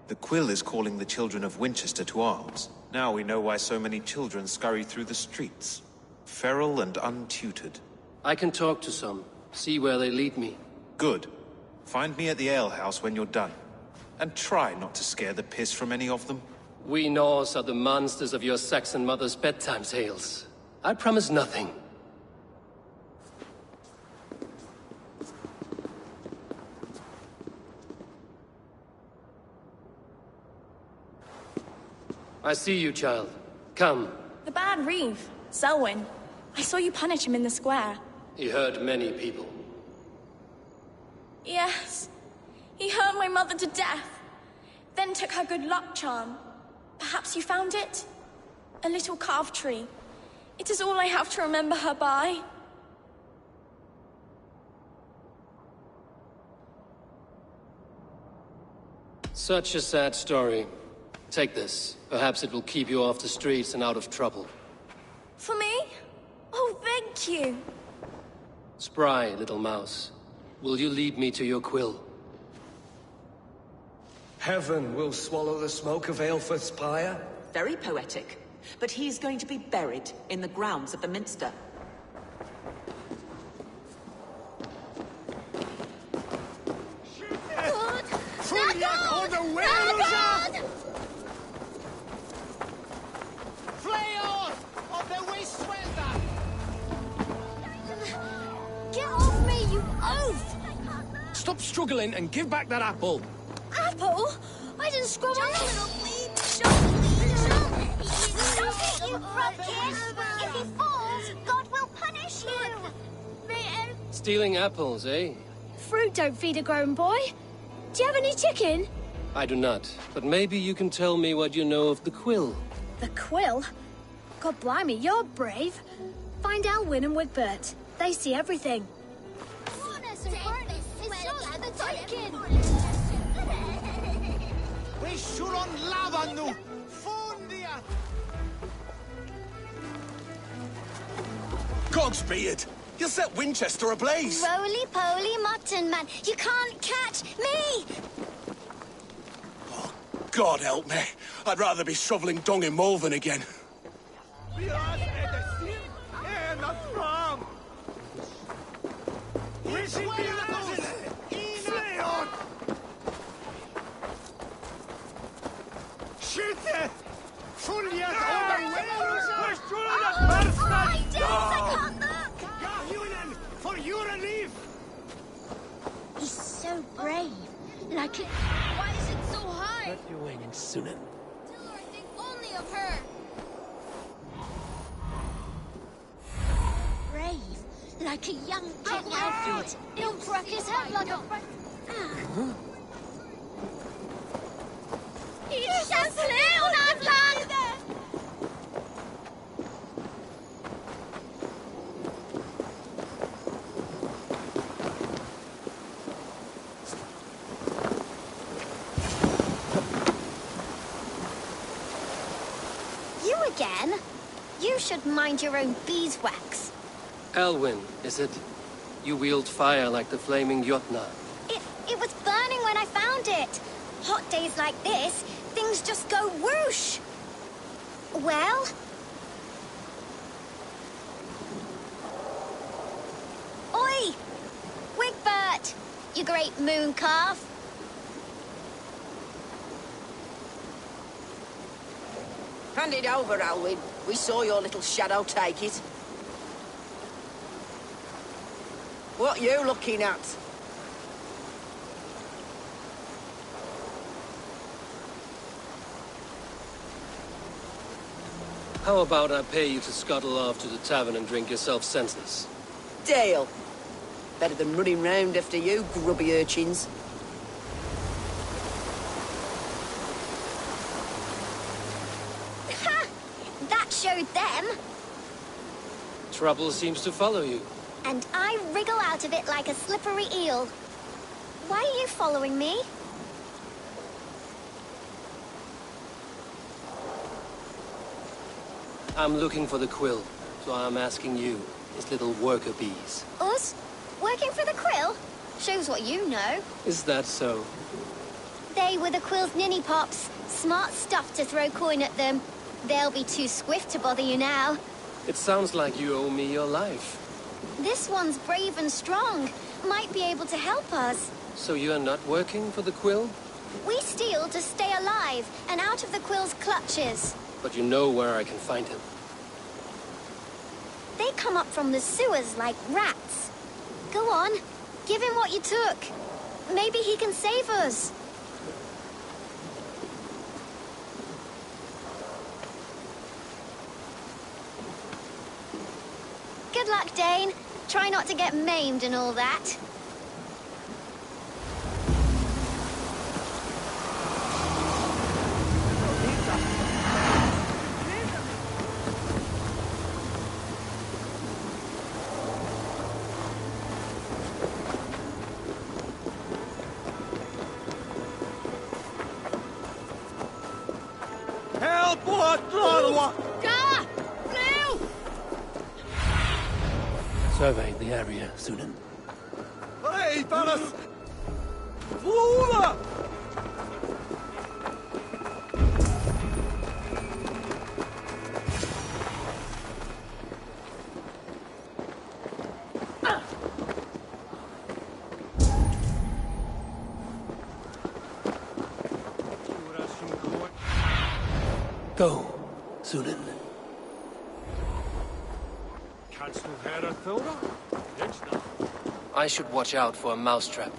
[SPEAKER 9] The quill is calling the children of Winchester to arms. Now we know why so many children scurry through the streets. Feral and untutored.
[SPEAKER 1] I can talk to some, see where they lead me.
[SPEAKER 9] Good. Find me at the alehouse when you're done. And try not to scare the piss from any of them.
[SPEAKER 1] We Norse are the monsters of your Saxon mother's bedtime tales. I promise nothing. I see you, child. Come.
[SPEAKER 13] The bad Reeve, Selwyn. I saw you punish him in the square.
[SPEAKER 1] He hurt many people.
[SPEAKER 13] Yes. He hurt my mother to death. Then took her good luck charm. Perhaps you found it? A little carved tree. It is all I have to remember her by.
[SPEAKER 1] Such a sad story. Take this. Perhaps it will keep you off the streets and out of trouble.
[SPEAKER 13] For me? Oh, thank you.
[SPEAKER 1] Spry, little mouse. Will you lead me to your quill?
[SPEAKER 5] Heaven will swallow the smoke of Aelfred's pyre.
[SPEAKER 14] Very poetic. But he is going to be buried in the grounds of the Minster.
[SPEAKER 12] On the wheels! Get off me, you oaf!
[SPEAKER 8] Stop struggling and give back that apple.
[SPEAKER 12] Apple? I didn't scrub my little bleed. Stop it, you frog kid! If he falls, God will punish you!
[SPEAKER 1] Stealing apples, eh?
[SPEAKER 12] Fruit don't feed a grown boy. Do you have any chicken?
[SPEAKER 1] I do not, but maybe you can tell me what you know of the quill.
[SPEAKER 12] The quill? God blimey, you're brave. Find Alwyn and Wigbert. They see everything.
[SPEAKER 3] Cogsbeard! You'll set Winchester ablaze!
[SPEAKER 12] Roly-poly mutton man, you can't catch me!
[SPEAKER 3] God help me. I'd rather be shoveling dung in Malvern again.
[SPEAKER 12] He's so brave. Like it.
[SPEAKER 7] Why is it so high?
[SPEAKER 1] Cut your wings, Sunan.
[SPEAKER 7] Think only of her.
[SPEAKER 12] Brave. Like a young King Alfred.
[SPEAKER 7] He'll crack his head like a...
[SPEAKER 12] He's so little, Nathan! You again? You should mind your own beeswax.
[SPEAKER 1] Elwyn, is it? You wield fire like the flaming Jotnar.
[SPEAKER 12] It was burning when I found it. Hot days like this, things just go whoosh. Well? Oi! Wigbert! You great moon calf.
[SPEAKER 11] Hand it over, Alwyn. We saw your little shadow take it. What you looking at?
[SPEAKER 1] How about I pay you to scuttle off to the tavern and drink yourself senseless?
[SPEAKER 11] Deal. Better than running round after you, grubby urchins.
[SPEAKER 12] Ha! That showed them.
[SPEAKER 1] Trouble seems to follow you.
[SPEAKER 12] And I wriggle out of it like a slippery eel. Why are you following me?
[SPEAKER 1] I'm looking for the quill, so I'm asking you, his little worker bees.
[SPEAKER 12] Us? Working for the quill? Shows what you know.
[SPEAKER 1] Is that so?
[SPEAKER 12] They were the quill's ninny pops. Smart stuff to throw coin at them. They'll be too swift to bother you now.
[SPEAKER 1] It sounds like you owe me your life.
[SPEAKER 12] This one's brave and strong. Might be able to help us.
[SPEAKER 1] So you're not working for the quill?
[SPEAKER 12] We steal to stay alive and out of the quill's clutches.
[SPEAKER 1] But you know where I can find him.
[SPEAKER 12] They come up from the sewers like rats. Go on, give him what you took. Maybe he can save us. Good luck, Dane. Try not to get maimed and all that.
[SPEAKER 4] Help! What?
[SPEAKER 12] Gah! Blue!
[SPEAKER 1] Survey the area, Sunan.
[SPEAKER 4] Hey, fellas! Flora!
[SPEAKER 1] Go, Sunan.
[SPEAKER 4] Kannst du höra, Thora?
[SPEAKER 1] I should watch out for a mousetrap.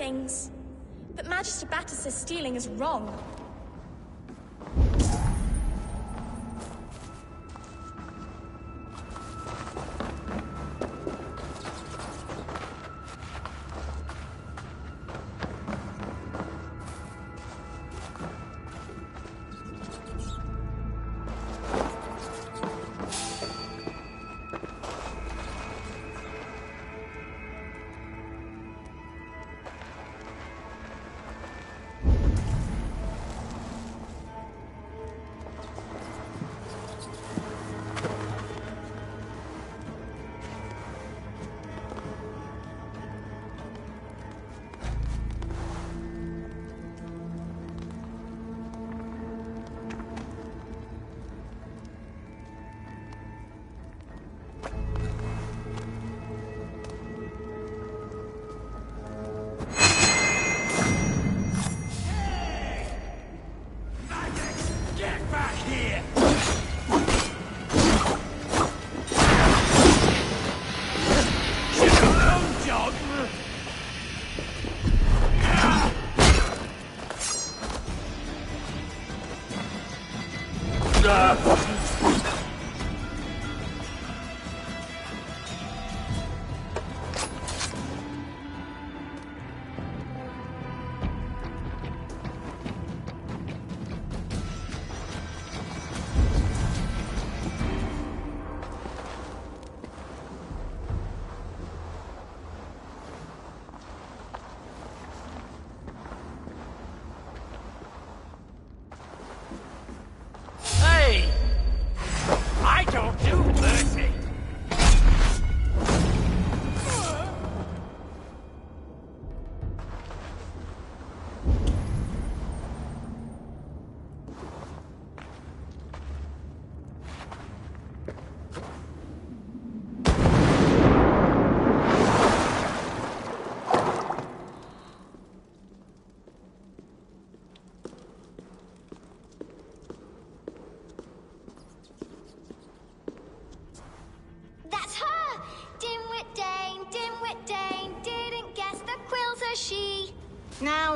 [SPEAKER 13] things. But Magister Batter says stealing is wrong.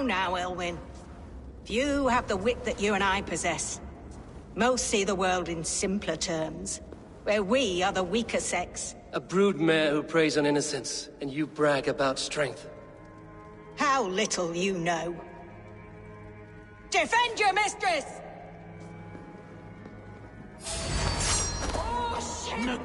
[SPEAKER 15] Now, Elwyn. Few have the wit that you and I possess. Most see the world in simpler terms, where we are the weaker sex.
[SPEAKER 1] A broodmare who preys on innocence, and you brag about strength.
[SPEAKER 15] How little you know. Defend your mistress! Oh, shit!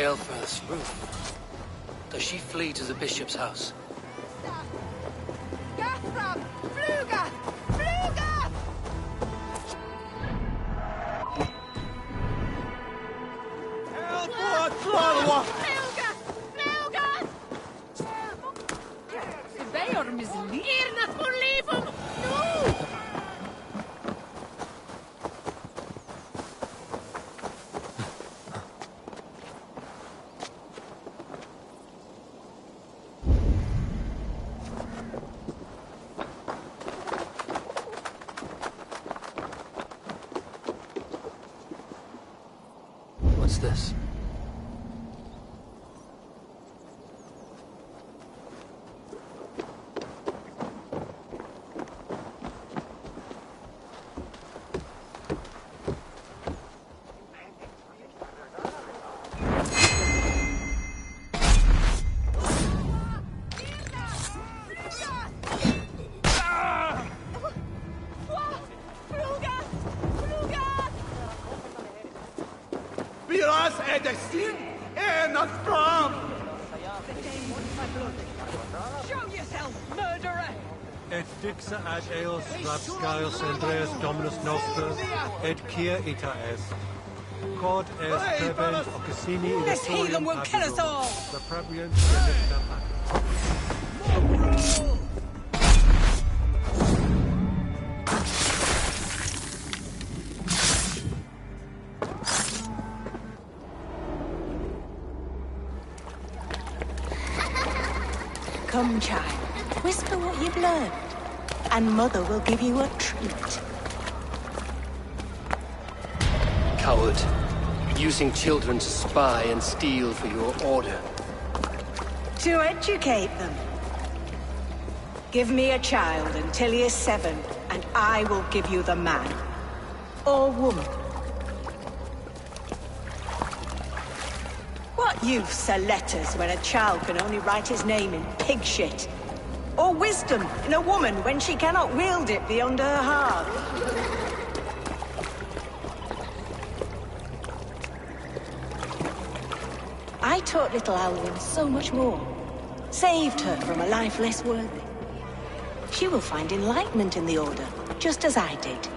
[SPEAKER 1] Aelfirth's roof. Does she flee to the bishop's house? What's this?
[SPEAKER 16] Show yourself, murderer!
[SPEAKER 17] Et dixa ad eos rapscaios Andreas Dominus Noster, et kia ita est. Quod est prebent occasini
[SPEAKER 16] This heathen will kill us all!
[SPEAKER 17] The prebiant relicta
[SPEAKER 15] Come, child. Whisper what you've learned, and Mother will give you a treat.
[SPEAKER 1] Coward. Using children to spy and steal for your order.
[SPEAKER 15] To educate them. Give me a child until he is 7, and I will give you the man. Or woman. What use are letters when a child can only write his name in pig shit? Or wisdom in a woman when she cannot wield it beyond her heart? I taught little Alwyn so much more. Saved her from a life less worthy. She will find enlightenment in the Order, just as I did.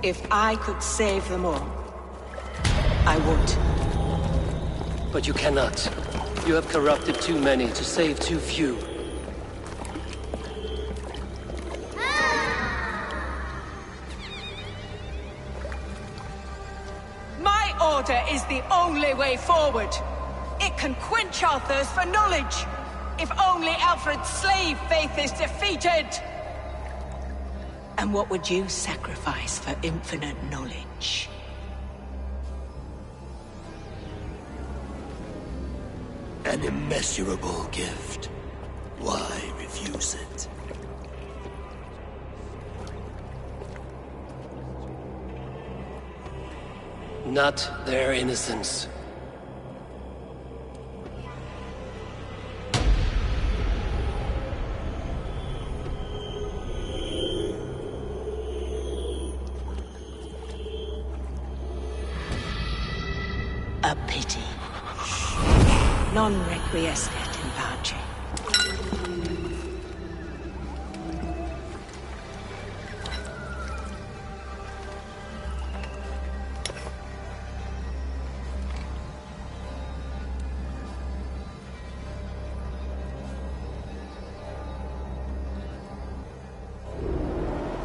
[SPEAKER 15] If I could save them all, I would.
[SPEAKER 1] But you cannot. You have corrupted too many to save too few.
[SPEAKER 15] My order is the only way forward. It can quench our thirst for knowledge. If only Alfred's slave faith is defeated. And what would you sacrifice for infinite knowledge?
[SPEAKER 18] An immeasurable gift. Why refuse it?
[SPEAKER 1] Not their innocence.
[SPEAKER 15] A pity. Non requiescat in pace.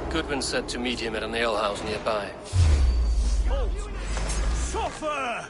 [SPEAKER 1] Goodwin said to meet him at an alehouse nearby.
[SPEAKER 8] Suffer!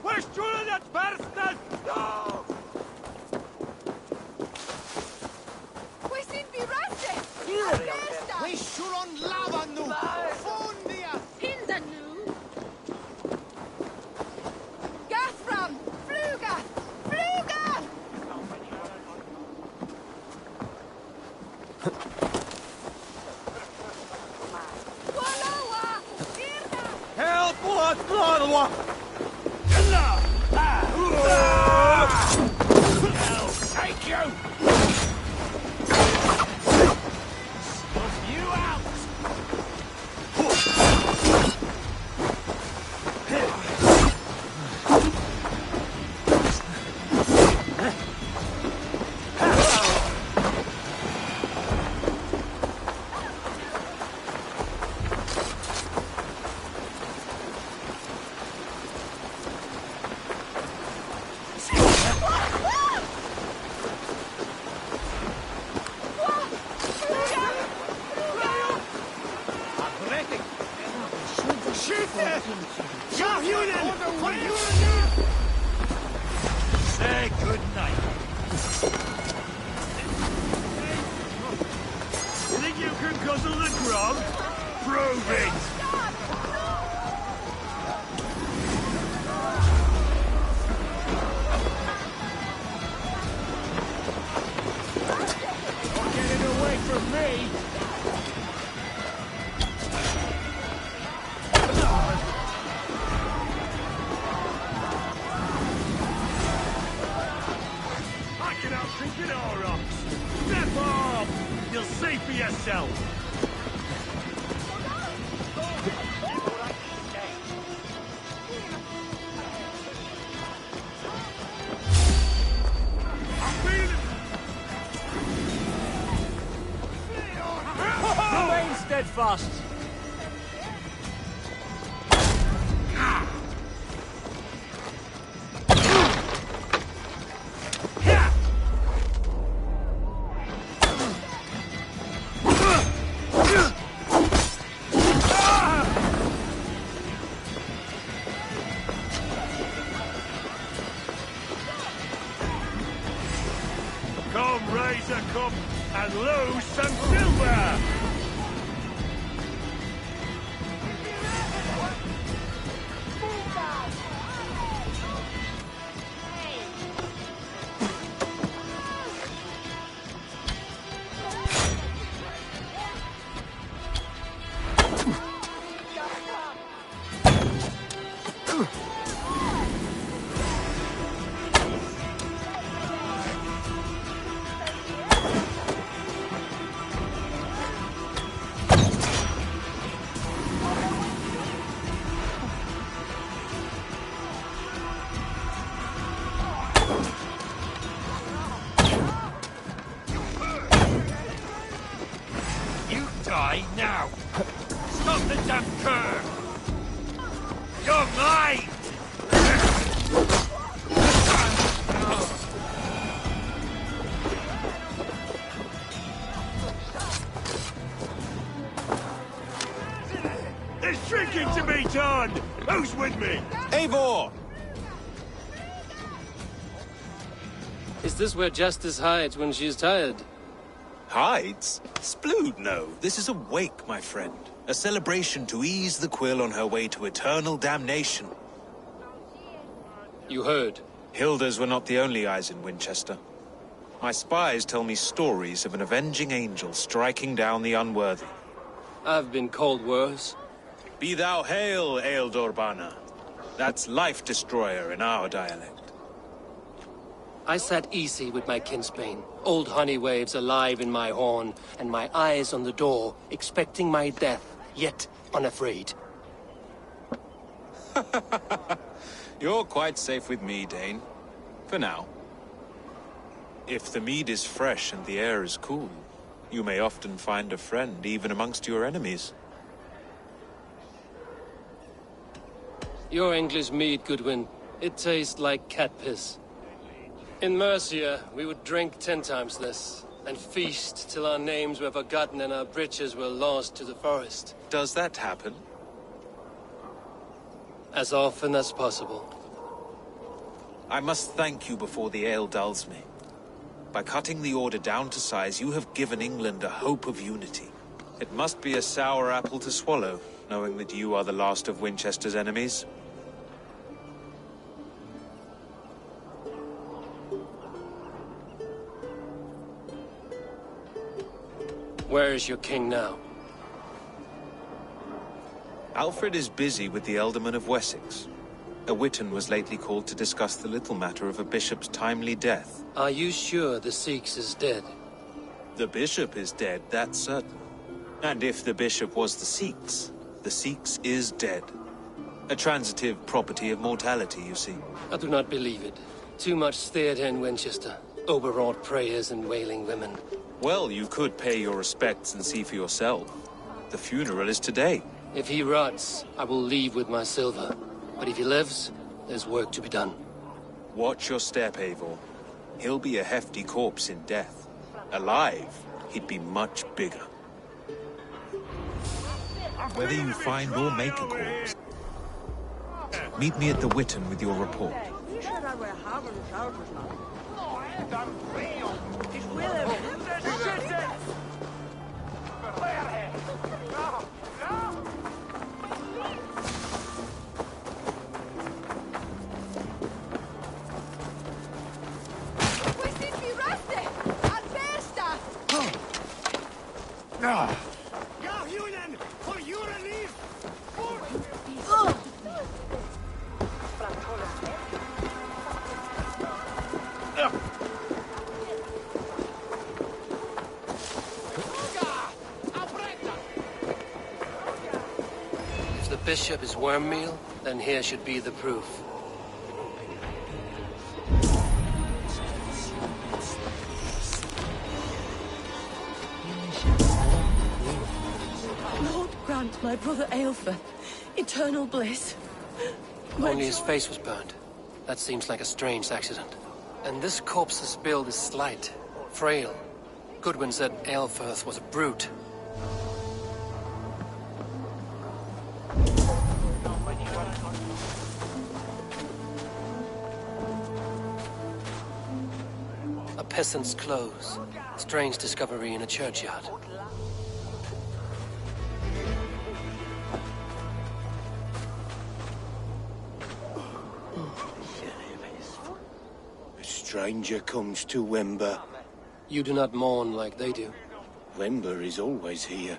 [SPEAKER 8] Where's Julian at birth?
[SPEAKER 4] Take you! Stuff you out! Say good night. You think you can guzzle the grog? Prove it! Not getting away from me! Thinking all rocks. Step off! You'll see for yourself. Remain steadfast. Come, raise a cup and lose some silver! Die now! Stop the damn cur! You're mine! There's drinking to be done! Who's with me?
[SPEAKER 9] Eivor!
[SPEAKER 1] Is this where Justice hides when she's tired?
[SPEAKER 9] Hides? Splood, no. This is a wake, my friend. A celebration to ease the quill on her way to eternal damnation.
[SPEAKER 1] You heard.
[SPEAKER 9] Hilda's were not the only eyes in Winchester. My spies tell me stories of an avenging angel striking down the unworthy.
[SPEAKER 1] I've been called worse.
[SPEAKER 9] Be thou hail, Ealdor Bana. That's Life Destroyer in our dialect.
[SPEAKER 1] I sat easy with my kinsbane, old honey waves alive in my horn, and my eyes on the door, expecting my death, yet unafraid.
[SPEAKER 9] You're quite safe with me, Dane. For now. If the mead is fresh and the air is cool, you may often find a friend even amongst your enemies.
[SPEAKER 1] Your English mead, Goodwin. It tastes like cat piss. In Mercia, we would drink 10 times this, and feast till our names were forgotten and our britches were lost to the forest.
[SPEAKER 9] Does that happen?
[SPEAKER 1] As often as possible.
[SPEAKER 9] I must thank you before the ale dulls me. By cutting the order down to size, you have given England a hope of unity. It must be a sour apple to swallow, knowing that you are the last of Winchester's enemies.
[SPEAKER 1] Where is your king now?
[SPEAKER 9] Alfred is busy with the Ealdorman of Wessex. A Witan was lately called to discuss the little matter of a bishop's timely death.
[SPEAKER 1] Are you sure the Sikhs is dead?
[SPEAKER 9] The bishop is dead, that's certain. And if the bishop was the Sikhs is dead. A transitive property of mortality, you see.
[SPEAKER 1] I do not believe it. Too much theatre in Winchester. Overwrought prayers and wailing women.
[SPEAKER 9] Well, you could pay your respects and see for yourself. The funeral is today.
[SPEAKER 1] If he rots, I will leave with my silver. But if he lives, there's work to be done.
[SPEAKER 9] Watch your step, Eivor. He'll be a hefty corpse in death. Alive, he'd be much bigger. Whether you find or make a corpse, meet me at the Witan with your report.
[SPEAKER 1] If the bishop is worm meal, then here should be the proof.
[SPEAKER 7] Lord grant my brother Aelfir eternal bliss.
[SPEAKER 1] Only his face was burned. That seems like a strange accident. And this corpse's build is slight, frail. Goodwin said Aelfir was a brute. A peasant's clothes. Strange discovery in a churchyard.
[SPEAKER 3] A stranger comes to Wember.
[SPEAKER 1] You do not mourn like they do.
[SPEAKER 3] Wember is always here,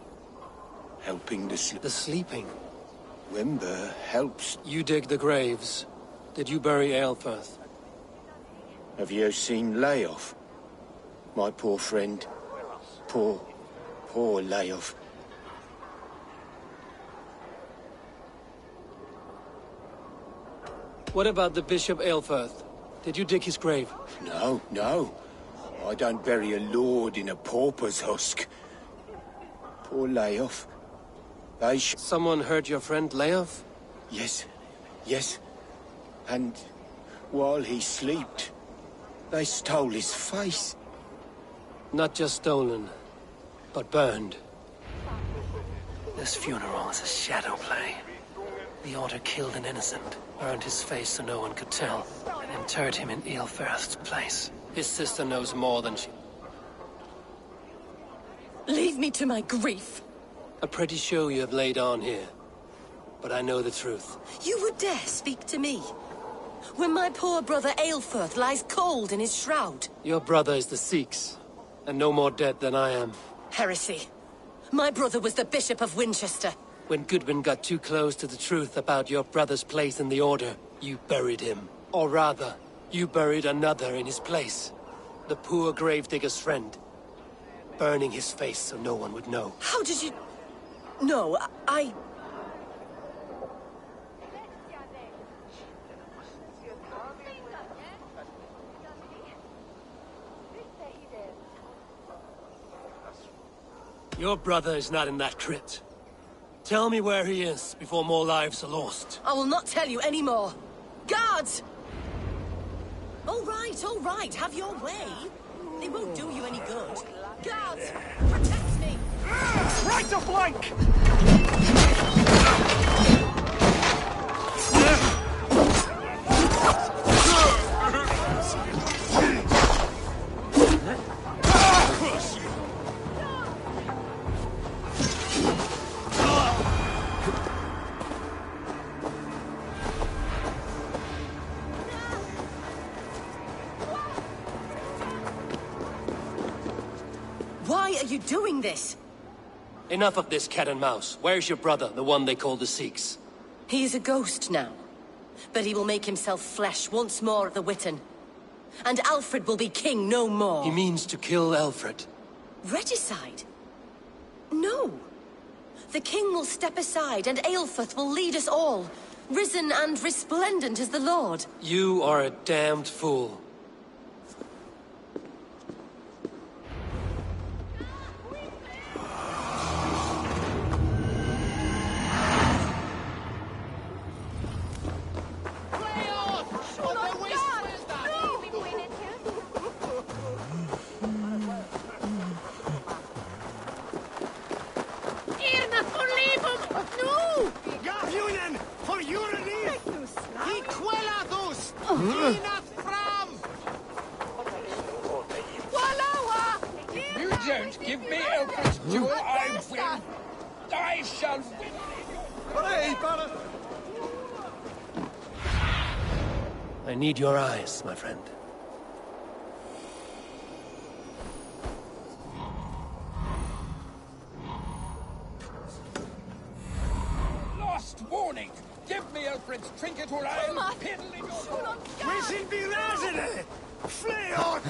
[SPEAKER 3] helping the
[SPEAKER 1] sleeping.
[SPEAKER 3] Wember helps.
[SPEAKER 1] You dig the graves. Did you bury Aelfir?
[SPEAKER 3] Have you seen Layoff? My poor friend. Poor Layoff.
[SPEAKER 1] What about the Bishop Aelfir? Did you dig his grave?
[SPEAKER 3] No, no. I don't bury a lord in a pauper's husk. Poor Layoff.
[SPEAKER 1] Someone hurt your friend Layoff?
[SPEAKER 3] Yes, yes. And while he slept, they stole his face.
[SPEAKER 1] Not just stolen, but burned. This funeral is a shadow play. The Order killed an innocent, burned his face so no one could tell, and interred him in Aelfirth's place. His sister knows more than she...
[SPEAKER 7] Leave me to my grief.
[SPEAKER 1] A pretty show you have laid on here. But I know the truth.
[SPEAKER 7] You would dare speak to me? When my poor brother Aelfir lies cold in his shroud.
[SPEAKER 1] Your brother is the Sikhs, and no more dead than I am.
[SPEAKER 7] Heresy. My brother was the Bishop of Winchester.
[SPEAKER 1] When Goodwin got too close to the truth about your brother's place in the Order, you buried him. Or rather, you buried another in his place. The poor gravedigger's friend. Burning his face so no one would know.
[SPEAKER 7] How did you... No, I...
[SPEAKER 1] Your brother is not in that crypt. Tell me where he is before more lives are lost.
[SPEAKER 7] I will not tell you any more. Guards! All right, have your way. They won't do you any good. Guards, protect me!
[SPEAKER 4] Right to flank!
[SPEAKER 7] Why are you doing this?
[SPEAKER 1] Enough of this cat and mouse. Where's your brother, the one they call the Sikhs?
[SPEAKER 7] He's a ghost now. But he will make himself flesh once more at the Witten. And Alfred will be king no more.
[SPEAKER 1] He means to kill Alfred.
[SPEAKER 7] Regicide? No. The king will step aside and Aelfrith will lead us all. Risen and resplendent as the Lord.
[SPEAKER 1] You are a damned fool.
[SPEAKER 4] Don't give me Elfred's jewel, I shall win.
[SPEAKER 1] I need your eyes, my friend.
[SPEAKER 4] Lost warning! Give me Elfred's trinket or I'll piddle in your... We should be resident! Flee on!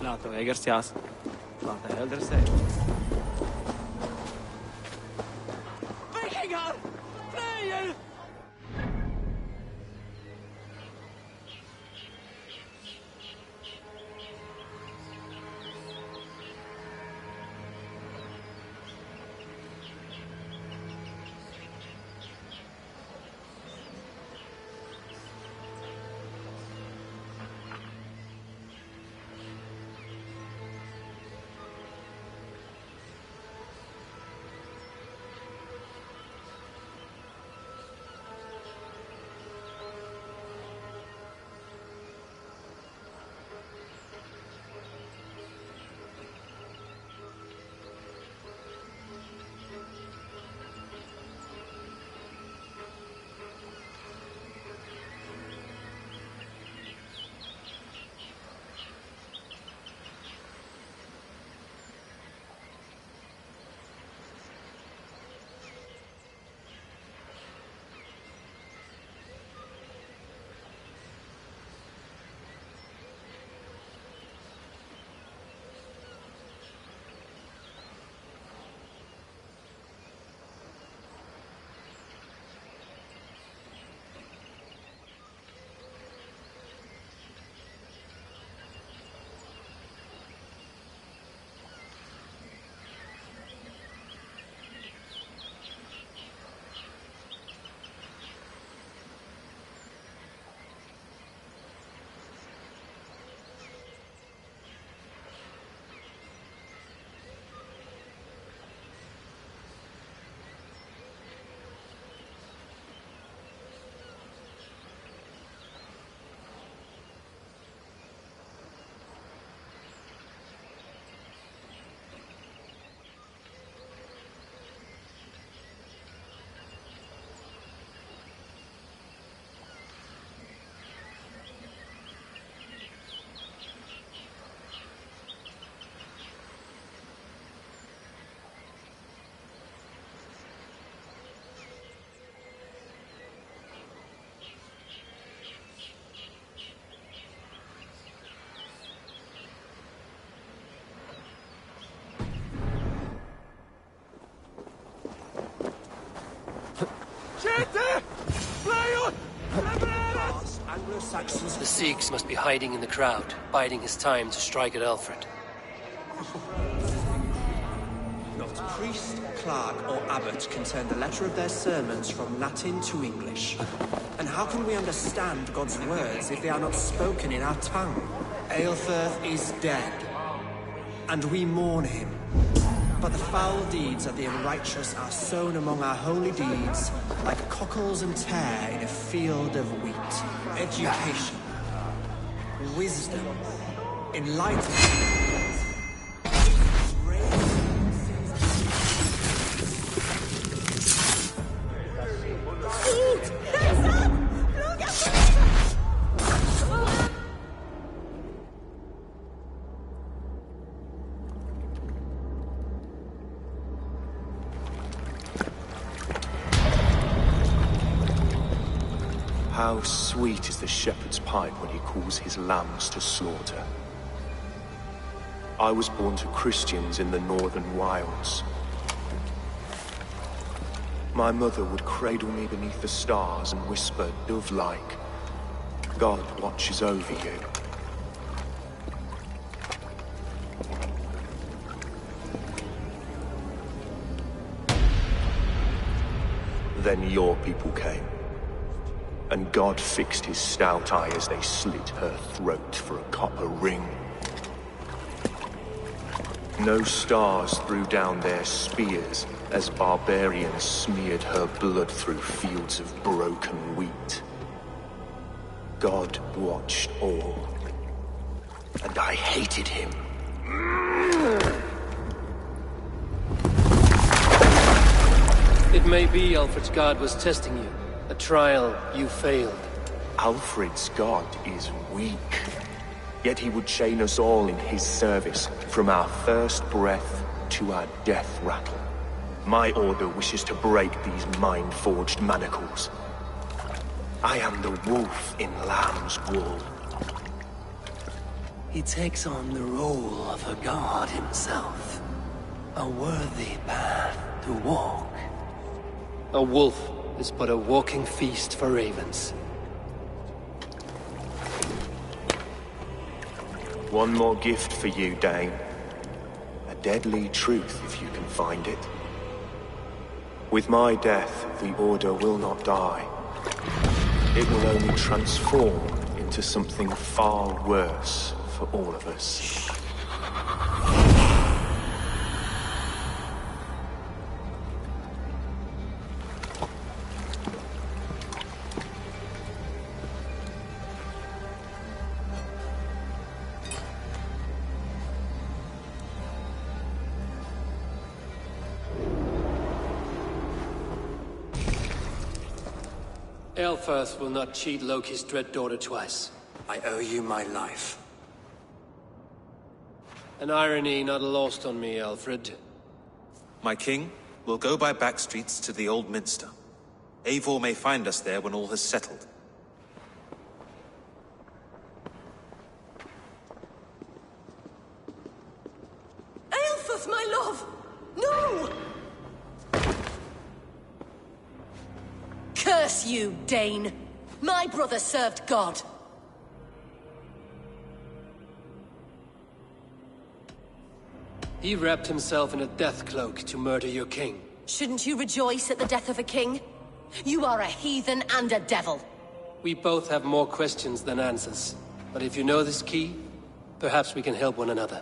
[SPEAKER 19] Lato egersias. Lato helder sig.
[SPEAKER 4] Vikingar! Fly!
[SPEAKER 1] The Sikhs must be hiding in the crowd, biding his time to strike at Alfred.
[SPEAKER 6] Not priest, clerk, or abbot can turn the letter of their sermons from Latin to English. And how can we understand God's words if they are not spoken in our tongue? Aelfrith is dead, and we mourn him. But the foul deeds of the unrighteous are sown among our holy deeds, like cockles and tare in a field of wheat. Education, wisdom, enlightenment.
[SPEAKER 20] How sweet is the shepherd's pipe when he calls his lambs to slaughter. I was born to Christians in the northern wilds. My mother would cradle me beneath the stars and whisper, dove-like, God watches over you. Then your people came, and God fixed his stout eye as they slit her throat for a copper ring. No stars threw down their spears as barbarians smeared her blood through fields of broken wheat. God watched all, and I hated him.
[SPEAKER 1] It may be Alfred's god was testing you. A trial you failed.
[SPEAKER 20] Alfred's god is weak. Yet he would chain us all in his service, from our first breath to our death rattle. My order wishes to break these mind-forged manacles. I am the wolf in lamb's wool.
[SPEAKER 1] He takes on the role of a god himself. A worthy path to walk. A wolf is but a walking feast for ravens.
[SPEAKER 20] One more gift for you, Dane. A deadly truth, if you can find it. With my death, the Order will not die. It will only transform into something far worse for all of us.
[SPEAKER 1] Aelfirth will not cheat Loki's dread daughter twice.
[SPEAKER 5] I owe you my life.
[SPEAKER 1] An irony not lost on me, Alfred.
[SPEAKER 9] My king, we'll go by back streets to the Old Minster. Eivor may find us there when all has settled.
[SPEAKER 7] Aelfirth, my love! No! Curse you, Dane! My brother served God.
[SPEAKER 1] He wrapped himself in a death cloak to murder your king.
[SPEAKER 7] Shouldn't you rejoice at the death of a king? You are a heathen and a devil.
[SPEAKER 1] We both have more questions than answers. But if you know this key, perhaps we can help one another.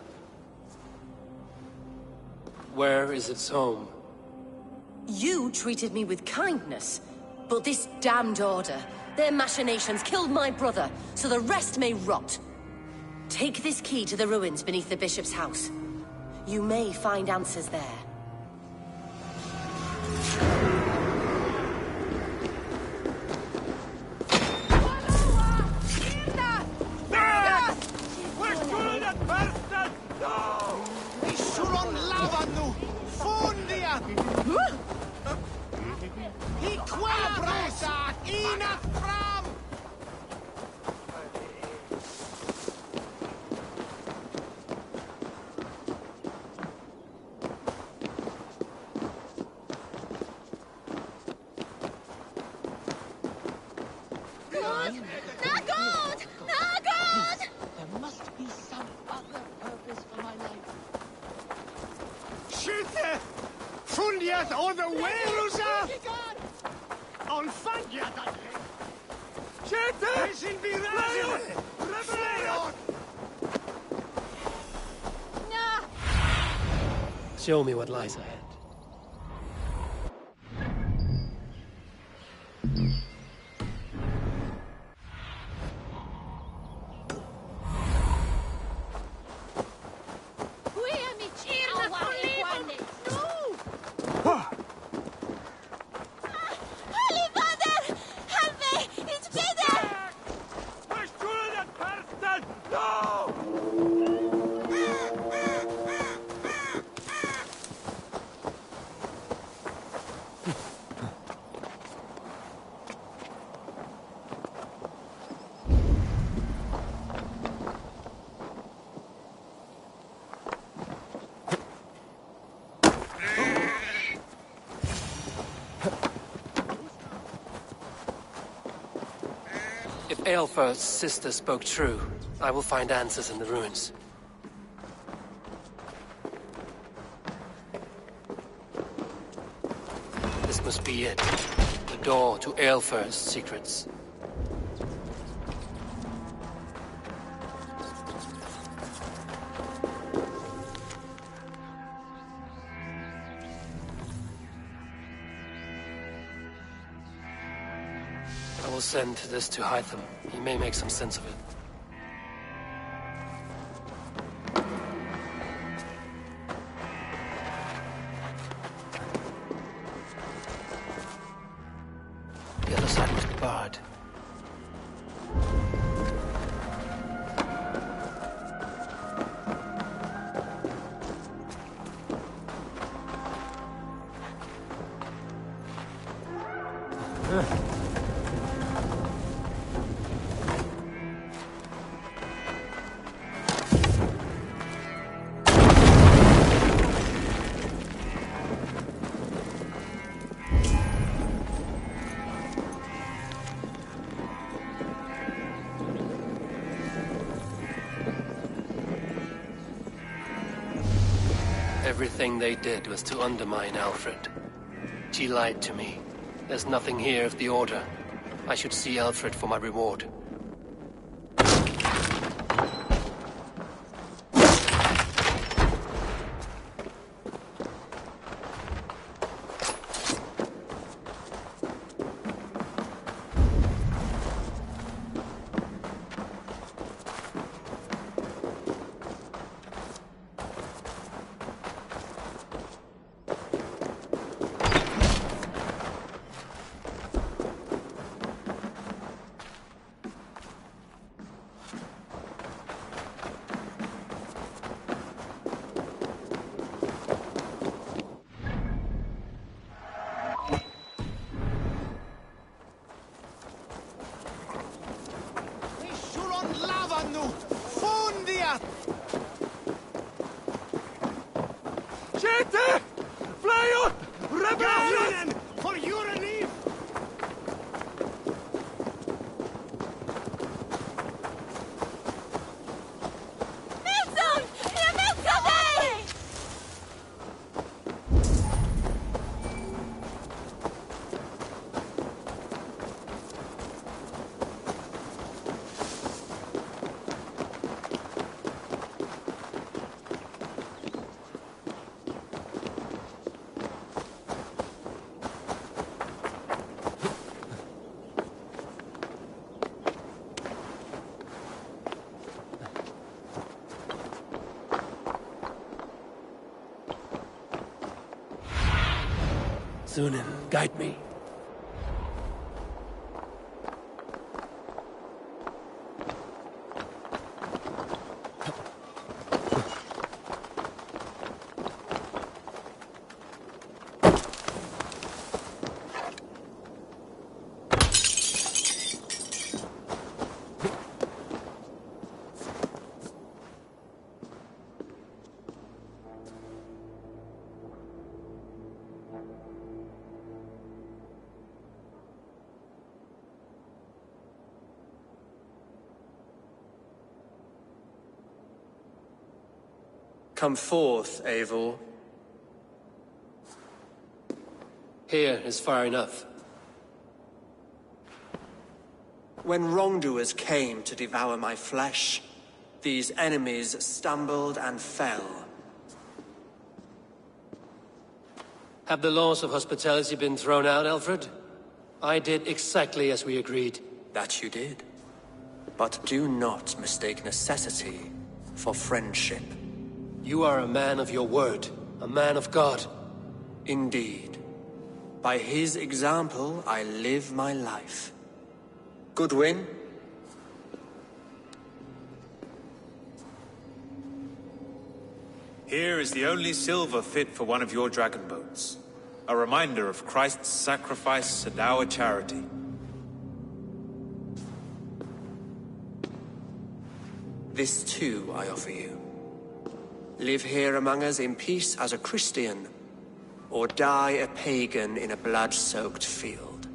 [SPEAKER 1] Where is its home?
[SPEAKER 7] You treated me with kindness. But this damned Order, their machinations killed my brother, so the rest may rot. Take this key to the ruins beneath the Bishop's house. You may find answers there.
[SPEAKER 1] Show me what lies ahead. If Aelfir's sister spoke true, I will find answers in the ruins. This must be it. The door to Aelfir's secrets. I will send this to Hytham. He may make some sense of it. The other side must be barred. Everything they did was to undermine Alfred. She lied to me. There's nothing here of the Order. I should see Alfred for my reward.
[SPEAKER 4] Siete! Fly ut! Rebellen! For your relief!
[SPEAKER 12] Milton! Jag väntar dig!
[SPEAKER 1] Sunan, guide me.
[SPEAKER 6] Come forth, Eivor.
[SPEAKER 1] Here is far enough.
[SPEAKER 6] When wrongdoers came to devour my flesh, these enemies stumbled and fell.
[SPEAKER 1] Have the laws of hospitality been thrown out, Alfred? I did exactly as we agreed.
[SPEAKER 6] That you did. But do not mistake necessity for friendship.
[SPEAKER 1] You are a man of your word, a man of God.
[SPEAKER 6] Indeed. By his example, I live my life. Goodwin?
[SPEAKER 9] Here is the only silver fit for one of your dragon boats. A reminder of Christ's sacrifice and our charity.
[SPEAKER 6] This too I offer you. Live here among us in peace as a Christian, or die a pagan in a blood-soaked field.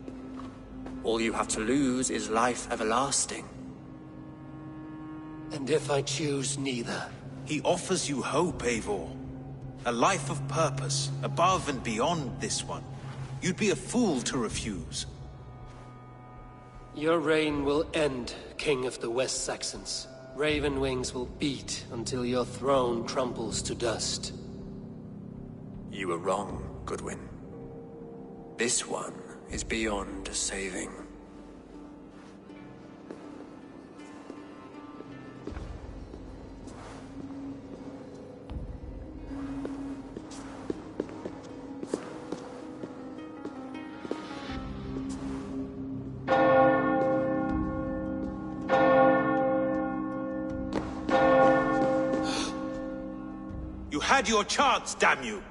[SPEAKER 6] All you have to lose is life everlasting.
[SPEAKER 1] And if I choose neither?
[SPEAKER 9] He offers you hope, Eivor. A life of purpose, above and beyond this one. You'd be a fool to refuse.
[SPEAKER 1] Your reign will end, King of the West Saxons. Raven wings will beat until your throne crumbles to dust.
[SPEAKER 6] You were wrong, Goodwin. This one is beyond saving.
[SPEAKER 9] You had your chance, damn you!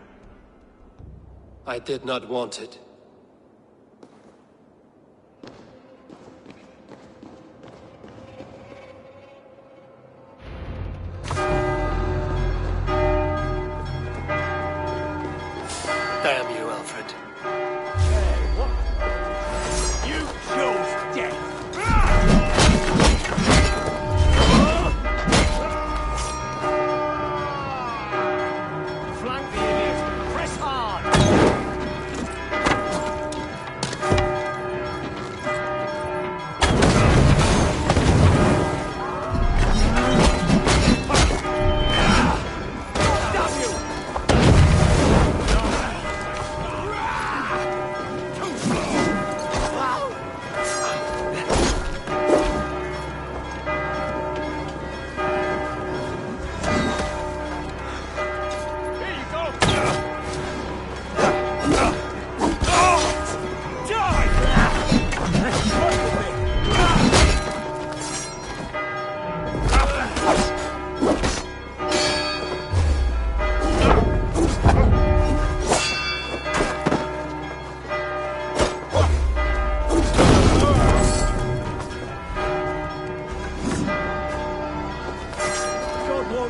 [SPEAKER 1] I did not want it. Damn you, Alfred.
[SPEAKER 4] You chose death! Flank the idiot! Press hard!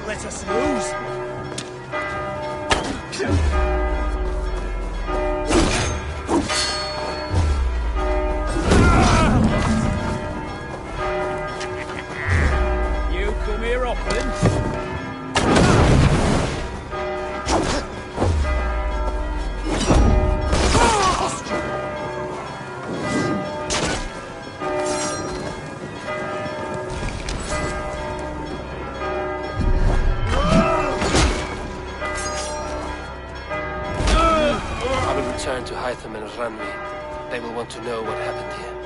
[SPEAKER 4] Let us lose. You come here often?
[SPEAKER 1] Return to Hytham and Ranvi. They will want to know what happened here.